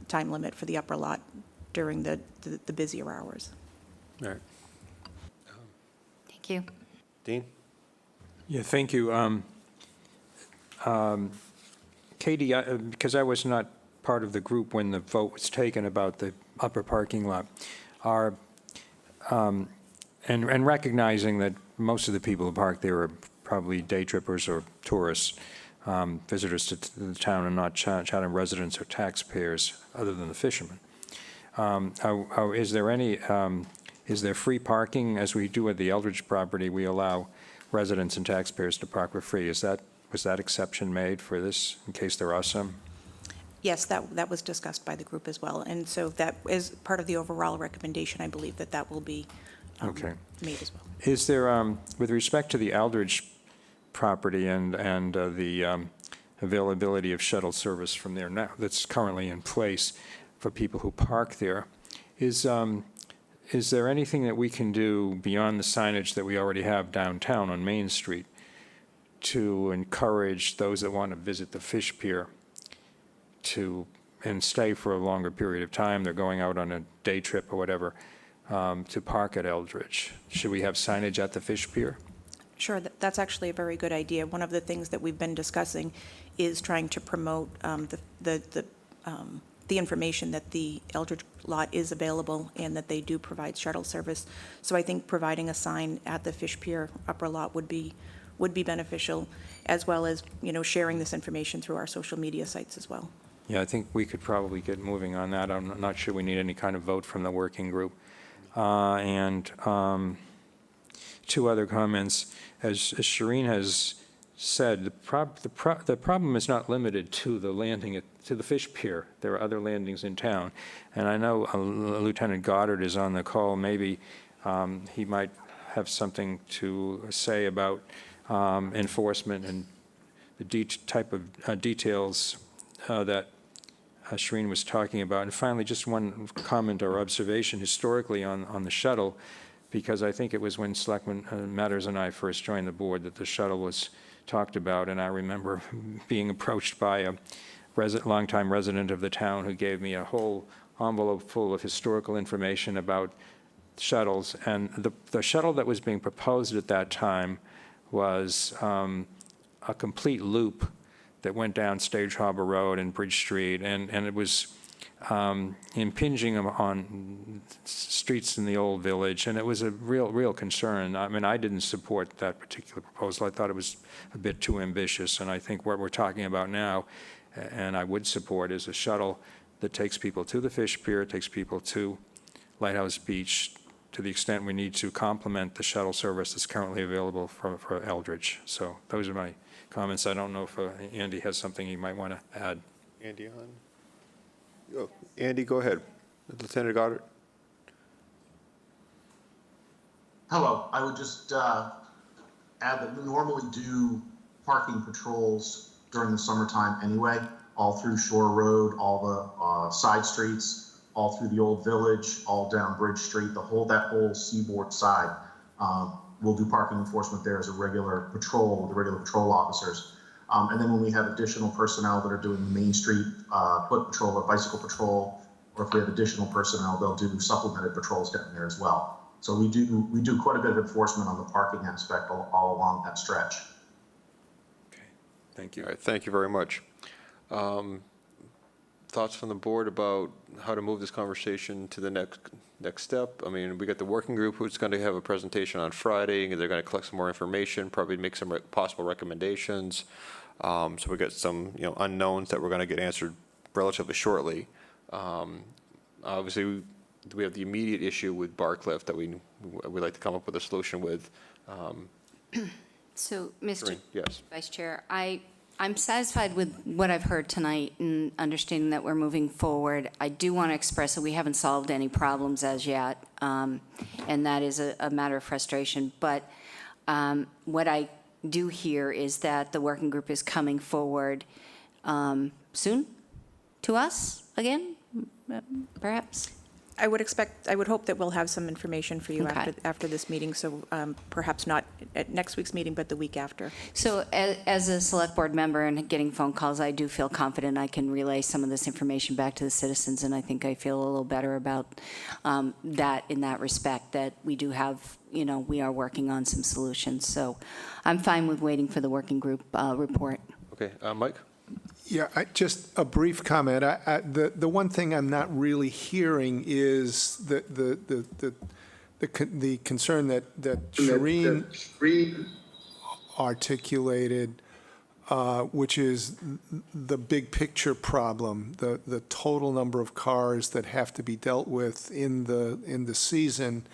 time limit for the upper lot during the busier hours. All right. Thank you. Dean? Yeah, thank you. Katie, because I was not part of the group when the vote was taken about the upper parking lot, and recognizing that most of the people who park there are probably day trippers or tourists, visitors to the town, and not Chatham residents or taxpayers other than the fishermen. Is there free parking? As we do at the Eldridge property, we allow residents and taxpayers to park for free. Was that exception made for this, in case there are some? Yes, that was discussed by the group as well, and so that is part of the overall recommendation. I believe that will be Okay. made as well. Is there, with respect to the Eldridge property and the availability of shuttle service from there now, that's currently in place for people who park there, is there anything that we can do beyond the signage that we already have downtown on Main Street to encourage those that want to visit the Fish Pier and stay for a longer period of time, they're going out on a day trip or whatever, to park at Eldridge? Should we have signage at the Fish Pier? Sure, that's actually a very good idea. One of the things that we've been discussing is trying to promote the information that the Eldridge lot is available and that they do provide shuttle service. So I think providing a sign at the Fish Pier upper lot would be beneficial, as well as, sharing this information through our social media sites as well. Yeah, I think we could probably get moving on that. I'm not sure we need any kind of vote from the working group. two other comments. As Shireen has said, the problem is not limited to the landing to the fish pier. There are other landings in town. And I know Lieutenant Goddard is on the call. Maybe he might have something to say about enforcement and the type of details that Shireen was talking about. And finally, just one comment or observation historically on the shuttle, because I think it was when Selectman Matters and I first joined the board that the shuttle was talked about, and I remember being approached by a longtime resident of the town who gave me a whole envelope full of historical information about shuttles. And the shuttle that was being proposed at that time was a complete loop that went down Stage Harbor Road and Bridge Street, and it was impinging on streets in the old village, and it was a real concern. I mean, I didn't support that particular proposal. I thought it was a bit too ambitious, and I think what we're talking about now, and I would support, is a shuttle that takes people to the fish pier, takes people to Lighthouse Beach, to the extent we need to complement the shuttle service that's currently available for Eldridge. So those are my comments. I don't know if Andy has something he might want to add. Andy on? Oh, Andy, go ahead. Lieutenant Goddard. Hello. I would just add that we normally do parking patrols during the summertime anyway, all through Shore Road, all the side streets, all through the old village, all down Bridge Street, that whole seaboard side. We'll do parking enforcement there as a regular patrol with the regular patrol officers. And then when we have additional personnel that are doing the Main Street foot patrol or bicycle patrol, or if we have additional personnel, they'll do supplemented patrols down there as well. So we do quite a bit of enforcement on the parking aspect all along that stretch. Okay, thank you. All right, thank you very much. Thoughts from the board about how to move this conversation to the next step? I mean, we got the working group who's going to have a presentation on Friday, and they're going to collect some more information, probably make some possible recommendations. So we got some, unknowns that we're going to get answered relatively shortly. Obviously, we have the immediate issue with Barcliff that we'd like to come up with a solution with. So, Mr. Yes. Vice Chair, I'm satisfied with what I've heard tonight and understanding that we're moving forward. I do want to express that we haven't solved any problems as yet, and that is a matter of frustration. But what I do hear is that the working group is coming forward soon to us again, perhaps? I would hope that we'll have some information for you Okay. after this meeting, so perhaps not at next week's meeting, but the week after. So as a select board member and getting phone calls, I do feel confident I can relay some of this information back to the citizens, and I think I feel a little better about that in that respect, that we do have, we are working on some solutions. So I'm fine with waiting for the working group report. Okay, Mike? Yeah, just a brief comment. The one thing I'm not really hearing is the concern that Shireen articulated, which is the big picture problem, the total number of cars that have to be dealt with in the season.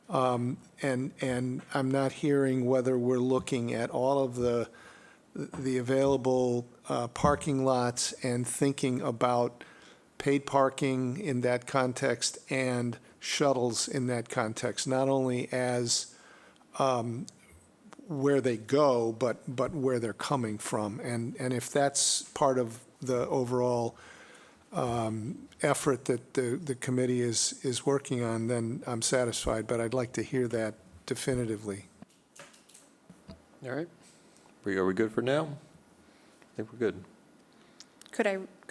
And I'm not hearing whether we're looking at all of the available parking lots and thinking about paid parking in that context and shuttles in that context, not only as where they go, but where they're coming from. And if that's part of the overall effort that the committee is working on, then I'm satisfied, but I'd like to hear that definitively. All right. Are we good for now? I think we're good. Could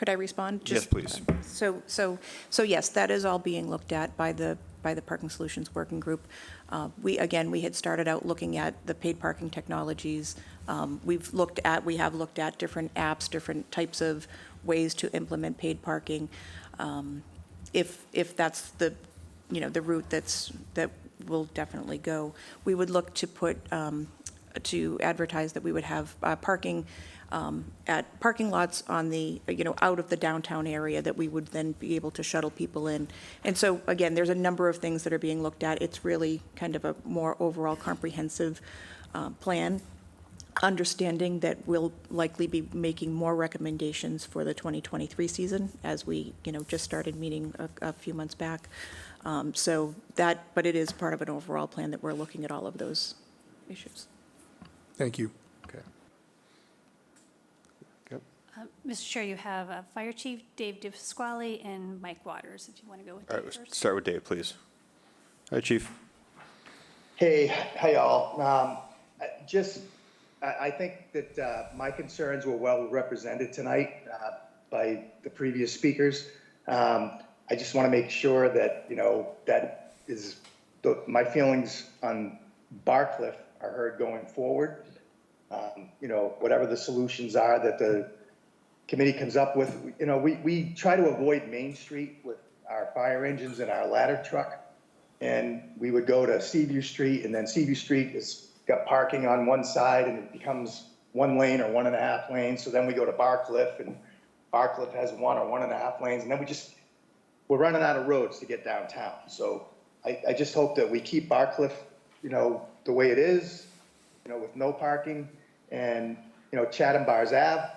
I respond? Yes, please. So yes, that is all being looked at by the Parking Solutions Working Group. We had started out looking at the paid parking technologies. We have looked at different apps, different types of ways to implement paid parking. If that's the route that we'll definitely go, we would look to put to advertise that we would have parking at parking lots on the, out of the downtown area that we would then be able to shuttle people in. And so, again, there's a number of things that are being looked at. It's really kind of a more overall comprehensive plan, understanding that we'll likely be making more recommendations for the 2023 season, as we, just started meeting a few months back. But it is part of an overall plan that we're looking at all of those issues. Thank you. Okay. Mr. Chair, you have Fire Chief Dave DePasquale and Mike Waters, if you want to go with All Dave right, let's first. start with Dave, please. Hi, Chief. Hey, hi all. I think that my concerns were well represented tonight by the previous speakers. I just want to make sure that, that is, my feelings on Barcliff are heard going forward. Whatever the solutions are that the committee comes up with, we try to avoid Main Street with our fire engines and our ladder truck. And we would go to Seaview Street, and then Seaview Street has got parking on one side and it becomes 1 lane or 1.5 lanes. So then we go to Barcliff, and Barcliff has 1 or 1.5 lanes. And then we're running out of roads to get downtown. So I just hope that we keep Barcliff, the way it is, with no parking. And, Chatham Bars Ave,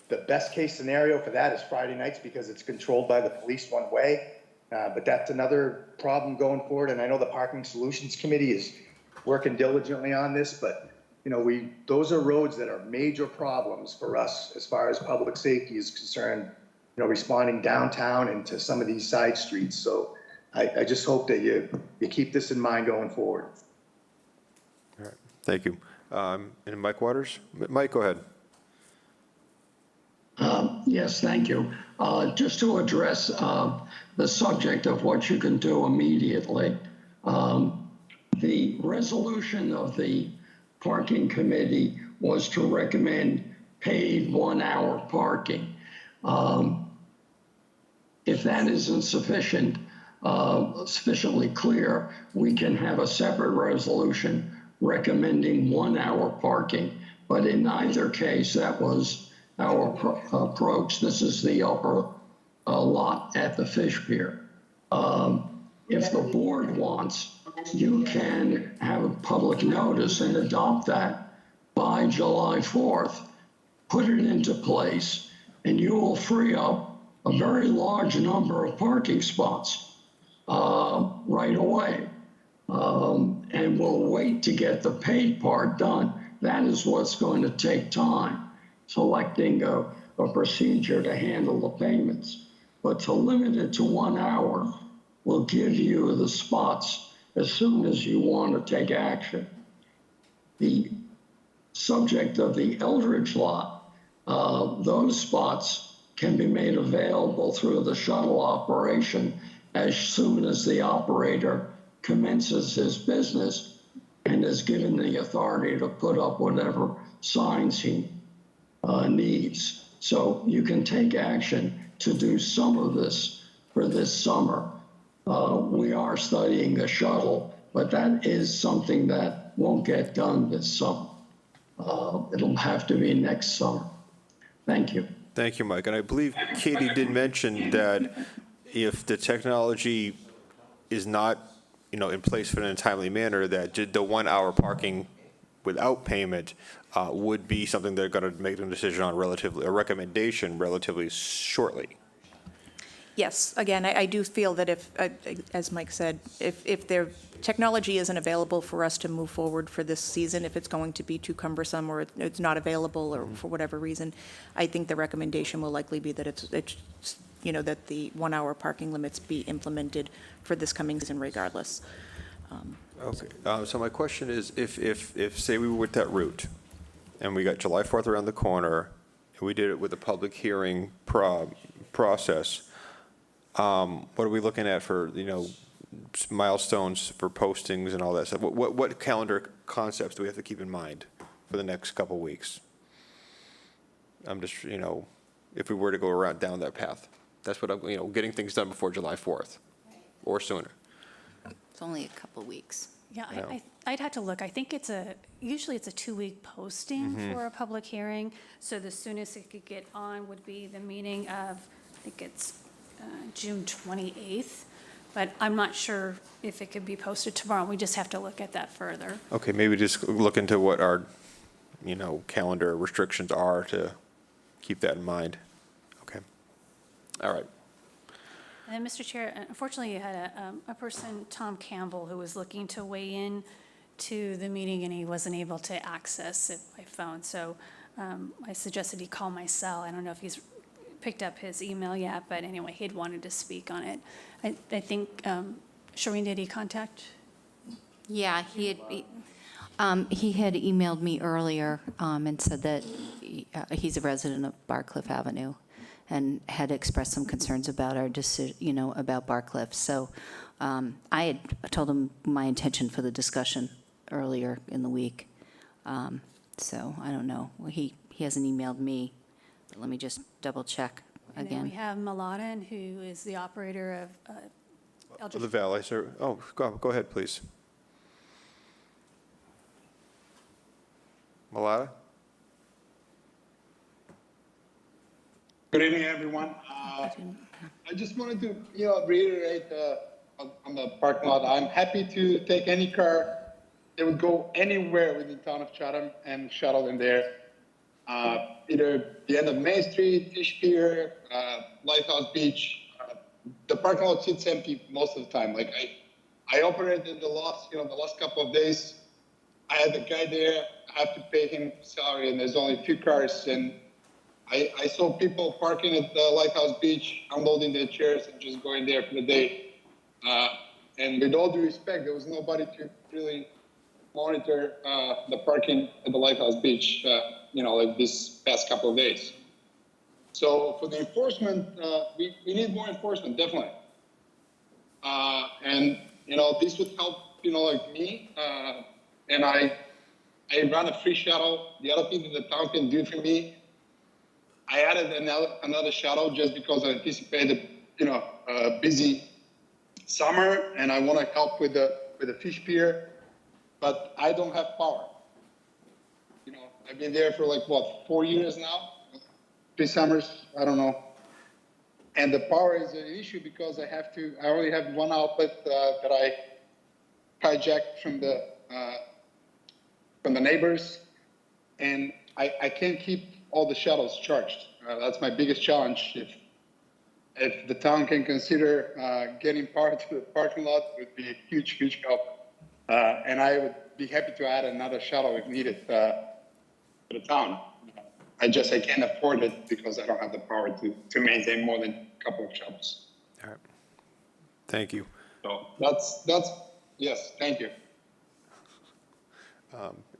the best case scenario for that is Friday nights because it's controlled by the police one way. But that's another problem going forward. And I know the Parking Solutions Committee is working diligently on this, but, those are roads that are major problems for us as far as public safety is concerned, responding downtown and to some of these side streets. So I just hope that you keep this in mind going forward. All right, thank you. And Mike Waters? Mike, go ahead. Yes, thank you. Just to address the subject of what you can do immediately, the resolution of the parking committee was to recommend paid 1-hour parking. If that isn't sufficiently clear, we can have a separate resolution recommending 1-hour parking. But in either case, that was our approach. This is the upper lot at the Fish Pier. If the board wants, you can have a public notice and adopt that by July 4th, put it into place, and you will free up a very large number of parking spots right away. And we'll wait to get the paid part done. That is what's going to take time, selecting a procedure to handle the payments. But to limit it to 1 hour will give you the spots as soon as you want to take action. The subject of the Eldridge lot, those spots can be made available through the shuttle operation as soon as the operator commences his business and is given the authority to put up whatever signs he needs. So you can take action to do some of this for this summer. We are studying a shuttle, but that is something that won't get done this summer. It'll have to be next summer. Thank you. Thank you, Mike. And I believe Katie did mention that if the technology is not, in place for an untimely manner, that the 1-hour parking without payment would be something they're going to make a decision on a recommendation relatively shortly. Yes, again, I do feel that if, as Mike said, if their technology isn't available for us to move forward for this season, if it's going to be too cumbersome or it's not available or for whatever reason, I think the recommendation will likely be that it's that the 1-hour parking limits be implemented for this coming season regardless. Okay, so my question is, if say we were with that route, and we got July 4th around the corner, and we did it with a public hearing process, what are we looking at for, milestones for postings and all that stuff? What calendar concepts do we have to keep in mind for the next couple weeks? I'm just, if we were to go around down that path, that's what I'm, getting things done before July 4th or sooner. It's only a couple weeks. Yeah, you know. I'd have to look. I think usually it's a 2-week posting Mm-hmm. for a public hearing. So the soonest it could get on would be the meeting of, I think it's June 28th. But I'm not sure if it could be posted tomorrow. We just have to look at that further. Okay, maybe just look into what our, calendar restrictions are to keep that in mind. Okay. All right. And then, Mr. Chair, unfortunately, you had a person, Tom Campbell, who was looking to weigh in to the meeting, and he wasn't able to access it by phone. So I suggested he call my cell. I don't know if he's picked up his email yet, but anyway, he'd wanted to speak on it. I think, Shireen, did he contact? Yeah, he had emailed me earlier and said that he's a resident of Barcliff Avenue and had expressed some concerns about our decision, about Barcliff. So I had told him my intention for the discussion earlier in the week. So I don't know. Well, he hasn't emailed me, but let me just double check And then we again. have Maladen, who is the operator of The valet, sir. Oh, go ahead, please. Malata? Good evening, everyone. I just wanted to, reiterate on the parking lot. I'm happy to take any car that would go anywhere within the town of Chatham and shuttle them there. Either the end of Main Street, Fish Pier, Lighthouse Beach. The parking lot sits empty most of the time. Like I operated the last couple of days. I had the guy there. I have to pay him salary, and there's only a few cars. And I saw people parking at the Lighthouse Beach, unloading their chairs and just going there for the day. And with all due respect, there was nobody to really monitor the parking at the Lighthouse Beach, like this past couple of days. So for the enforcement, we need more enforcement, definitely. And, this would help, like me. And I run a free shuttle. The other thing that the town can do for me, I added another shuttle just because I anticipated, a busy summer, and I want to help with the fish pier, but I don't have power. I've been there for 4 years now, 3 summers, I don't know. And the power is an issue because I only have one outlet that I hijacked from the neighbors, and I can't keep all the shuttles charged. That's my biggest challenge. If the town can consider getting power to the parking lot, it would be a huge, huge help. And I would be happy to add another shuttle if needed to the town. I can't afford it because I don't have the power to maintain more than a couple of shuttles. All right. Thank you. So yes, thank you.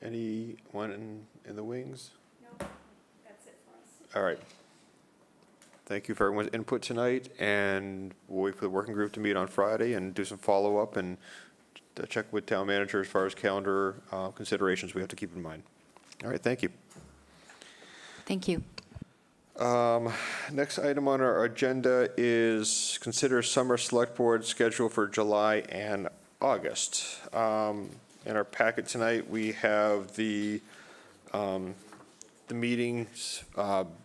Anyone in the wings? No, that's it for us. All right. Thank you for everyone's input tonight, and we'll wait for the working group to meet on Friday and do some follow-up and to check with town manager as far as calendar considerations we have to keep in mind. All right, thank you. Thank you. Next item on our agenda is consider summer select board schedule for July and August. In our packet tonight, we have the meetings,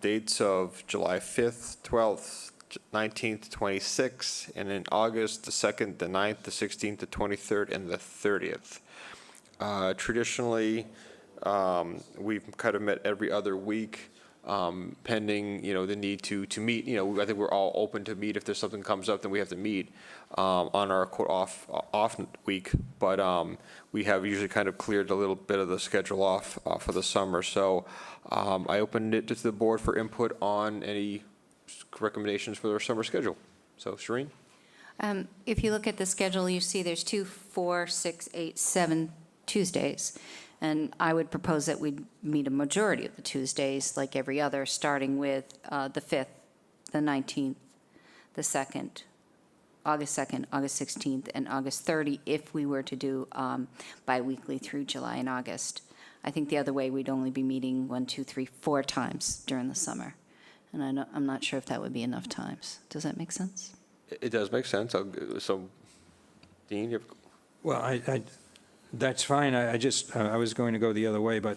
dates of July 5th, 12th, 19th, 26th, and in August, the 2nd, the 9th, the 16th, the 23rd, and the 30th. Traditionally, we've kind of met every other week, pending, the need to meet. I think we're all open to meet. If there's something comes up, then we have to meet on our quote off week. But we have usually kind of cleared a little bit of the schedule off for the summer. So I opened it to the board for input on any recommendations for their summer schedule. So Shireen? If you look at the schedule, you see there's 2, 4, 6, 8, 7 Tuesdays. And I would propose that we meet a majority of the Tuesdays, like every other, starting with the 5th, the 19th, the 2nd, August 2nd, August 16th, and August 30, if we were to do biweekly through July and August. I think the other way, we'd only be meeting 1, 2, 3, 4 times during the summer. And I'm not sure if that would be enough times. Does that make sense? It does make sense. So, Dean, you have... Well, That's fine, I just, I was going to go the other way, but,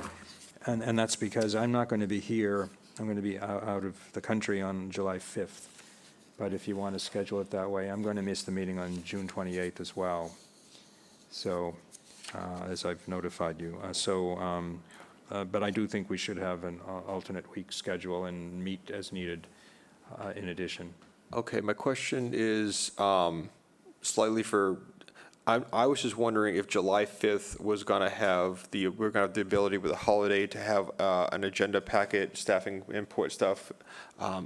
and that's because I'm not going to be here, I'm going to be out of the country on July 5th. But if you want to schedule it that way, I'm going to miss the meeting on June 28th as well. So, as I've notified you. But I do think we should have an alternate week schedule and meet as needed in addition. Okay, my question is slightly for, I was just wondering if July 5th was going to have we're going to have the ability with a holiday to have an agenda packet, staffing input stuff.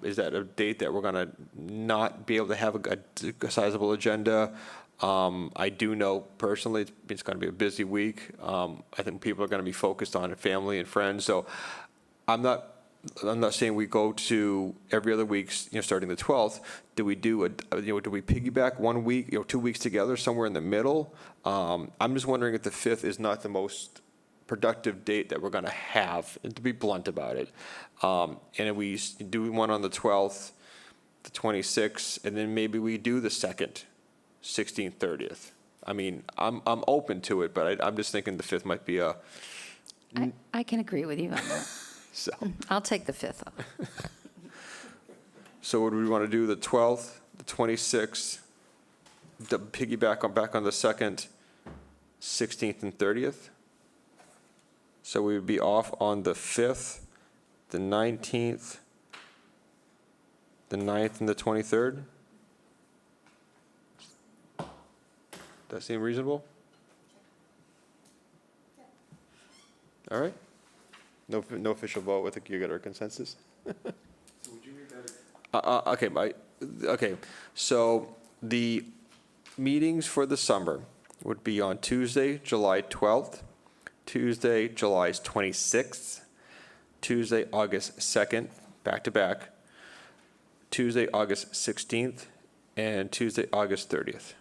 Is that a date that we're going to not be able to have a sizable agenda? I do know personally it's going to be a busy week. I think people are going to be focused on family and friends. So I'm not saying we go to every other week, starting the 12th. Do we do do we piggyback 1 week, 2 weeks together somewhere in the middle? I'm just wondering if the 5th is not the most productive date that we're going to have, and to be blunt about it. And if we do one on the 12th, the 26th, and then maybe we do the 2nd, 16th, 30th. I mean, I'm open to it, but I'm just thinking the 5th might be a. I can agree with you on that. So. I'll take the 5th off. So would we want to do the 12th, the 26th, piggyback back on the 2nd, 16th, and 30th? So we would be off on the 5th, the 19th, the 9th, and the 23rd? Does that seem reasonable? All right. No official vote. I think you got our consensus. Okay, so the meetings for the summer would be on Tuesday, July 12th, Tuesday, July 26th, Tuesday, August 2nd, back-to-back, Tuesday, August 16th, and Tuesday, August 30th.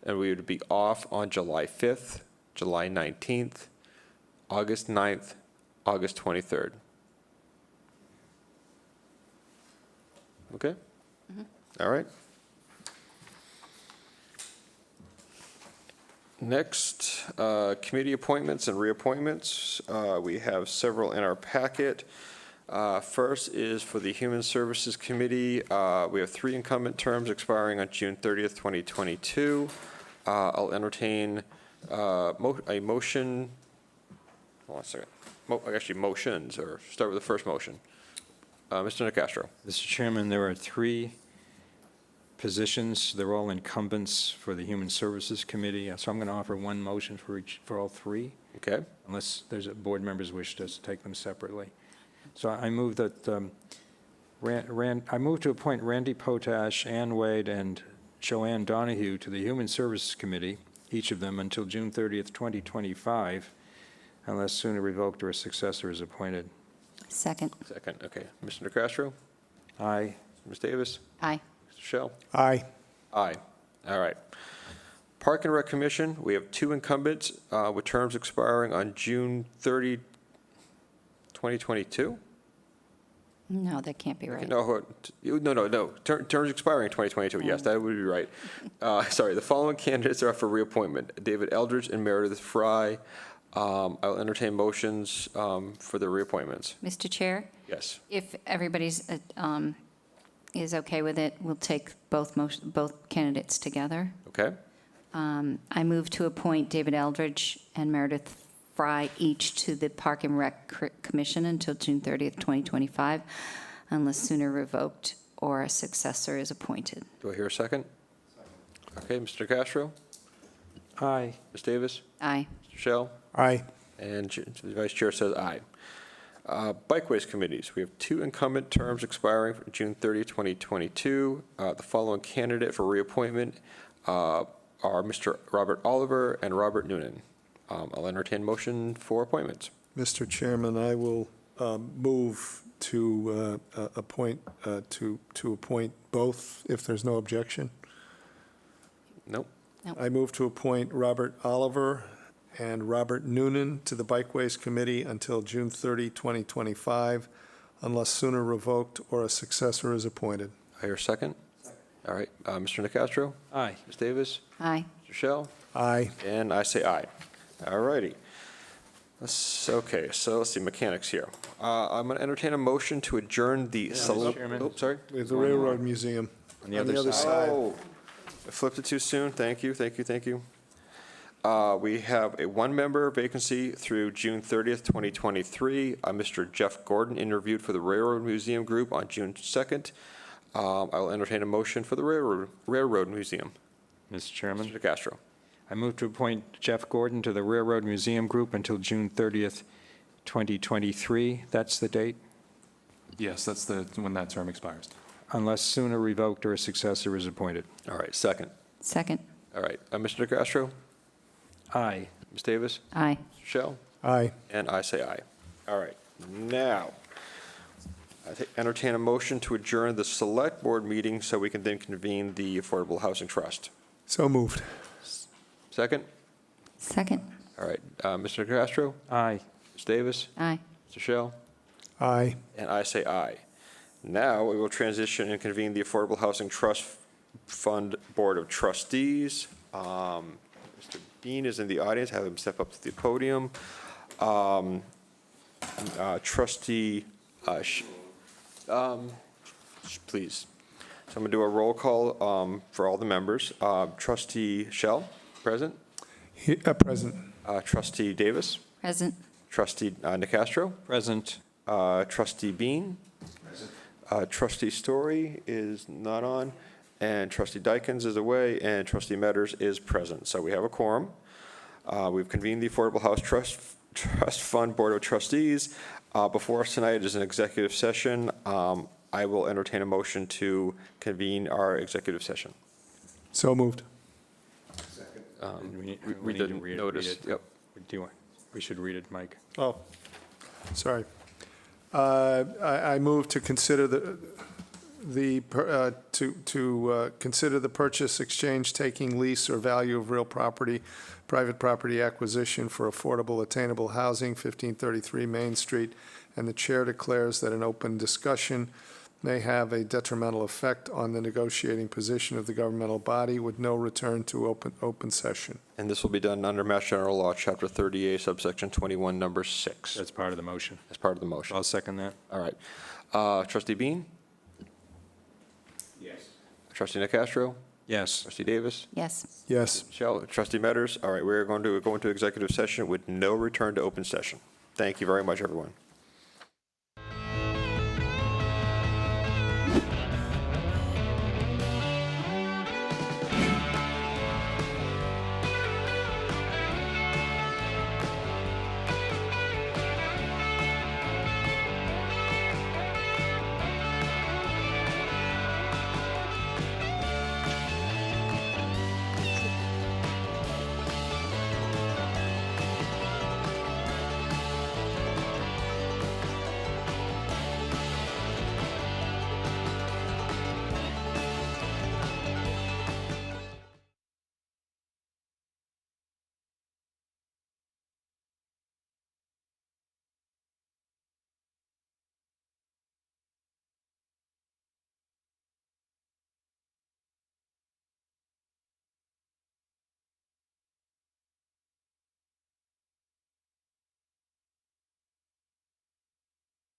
And we would be off on July 5th, July 19th, August 9th, August 23rd. Okay? All right. Next, committee appointments and reappointments. We have several in our packet. First is for the Human Services Committee. We have 3 incumbent terms expiring on June 30th, 2022. I'll entertain a motion. Hold on a second. Actually, motions, or start with the first motion. Mr. Nicastro. Mr. Chairman, there are 3 positions. They're all incumbents for the Human Services Committee. So I'm going to offer one motion for all 3. Okay. Unless there's board members wish to take them separately. So I move that I move to appoint Randy Potash, Ann Wade, and Joanne Donahue to the Human Services Committee, each of them until June 30th, 2025, unless sooner revoked or a successor is appointed. Second. Second, okay. Mr. Nicastro? Aye. Ms. Davis? Aye. Mr. Shell? Aye. Aye. All right. Park and Rec Commission, we have 2 incumbents with terms expiring on June 30, 2022? No, that can't be right. No. Terms expiring in 2022. Yes, that would be right. Sorry, the following candidates are up for reappointment: David Eldridge and Meredith Fry. I'll entertain motions for the reappointments. Mr. Chair? Yes. If everybody's is okay with it, we'll take both candidates together. Okay. I move to appoint David Eldridge and Meredith Fry each to the Park and Rec Commission until June 30th, 2025, unless sooner revoked or a successor is appointed. Do I hear a second? Okay, Mr. Castro? Aye. Ms. Davis? Aye. Mr. Shell? Aye. And the Vice Chair says aye. Bikeways Committees, we have 2 incumbent terms expiring for June 30, 2022. The following candidate for reappointment are Mr. Robert Oliver and Robert Noonan. I'll entertain motion for appointments. Mr. Chairman, I will move to appoint both, if there's no objection. Nope. I move to appoint Robert Oliver and Robert Noonan to the Bikeways Committee until June 30, 2025, unless sooner revoked or a successor is appointed. I hear a second. All right, Mr. Nicastro? Aye. Ms. Davis? Aye. Mr. Shell? Aye. And I say aye. All righty. Okay, so let's see, mechanics here. I'm going to entertain a motion to adjourn the. Mr. Chairman. Oh, sorry. We have the Railroad Museum on the other side. Oh, I flipped it too soon. Thank you, thank you, thank you. We have a one-member vacancy through June 30th, 2023. Mr. Jeff Gordon interviewed for the Railroad Museum Group on June 2nd. I will entertain a motion for the Railroad Museum. Mr. Chairman, Mr. Castro. I move to appoint Jeff Gordon to the Railroad Museum Group until June 30th, 2023. That's the date, Yes, that's when that term expires. unless sooner revoked or a successor is appointed. All right, second. Second. All right, Mr. Castro? Aye. Ms. Davis? Aye. Michelle? Aye. And I say aye. All right, now, I entertain a motion to adjourn the Select Board meeting so we can then convene the Affordable Housing Trust. So moved. Second? Second. All right, Mr. Castro? Aye. Ms. Davis? Aye. Mr. Shell? Aye. And I say aye. Now, we will transition and convene the Affordable Housing Trust Fund Board of Trustees. Mr. Bean is in the audience, have him step up to the podium. Trustee, please. So I'm going to do a roll call for all the members. Trustee Shell, present. Present. Trustee Davis. Present. Trustee Nicastro. Present. Trustee Bean. Trustee Story is not on, and Trustee Dykens is away, and Trustee Metters is present. So we have a quorum. We've convened the Affordable House Trust Fund Board of Trustees. Before us tonight is an executive session. I will entertain a motion to convene our executive session. So moved. We Read need the to read notice. it. Yep. Do you want, we should read it, Mike. Oh, sorry. I move to consider consider the purchase, exchange, taking, lease, or value of real property, private property acquisition for affordable attainable housing, 1533 Main Street, and the chair declares that an open discussion may have a detrimental effect on the negotiating position of the governmental body with no return to open session. And this will be done under Mass General Law, Chapter 38, subsection 21, number 6. That's part of the motion. As part of the motion. I'll second that. All right. Trustee Bean? Yes. Trustee Nicastro? Yes. Trustee Davis? Yes. Yes. Michelle? Trustee Metters? All right, we're going to go into executive session with no return to open session. Thank you very much, everyone.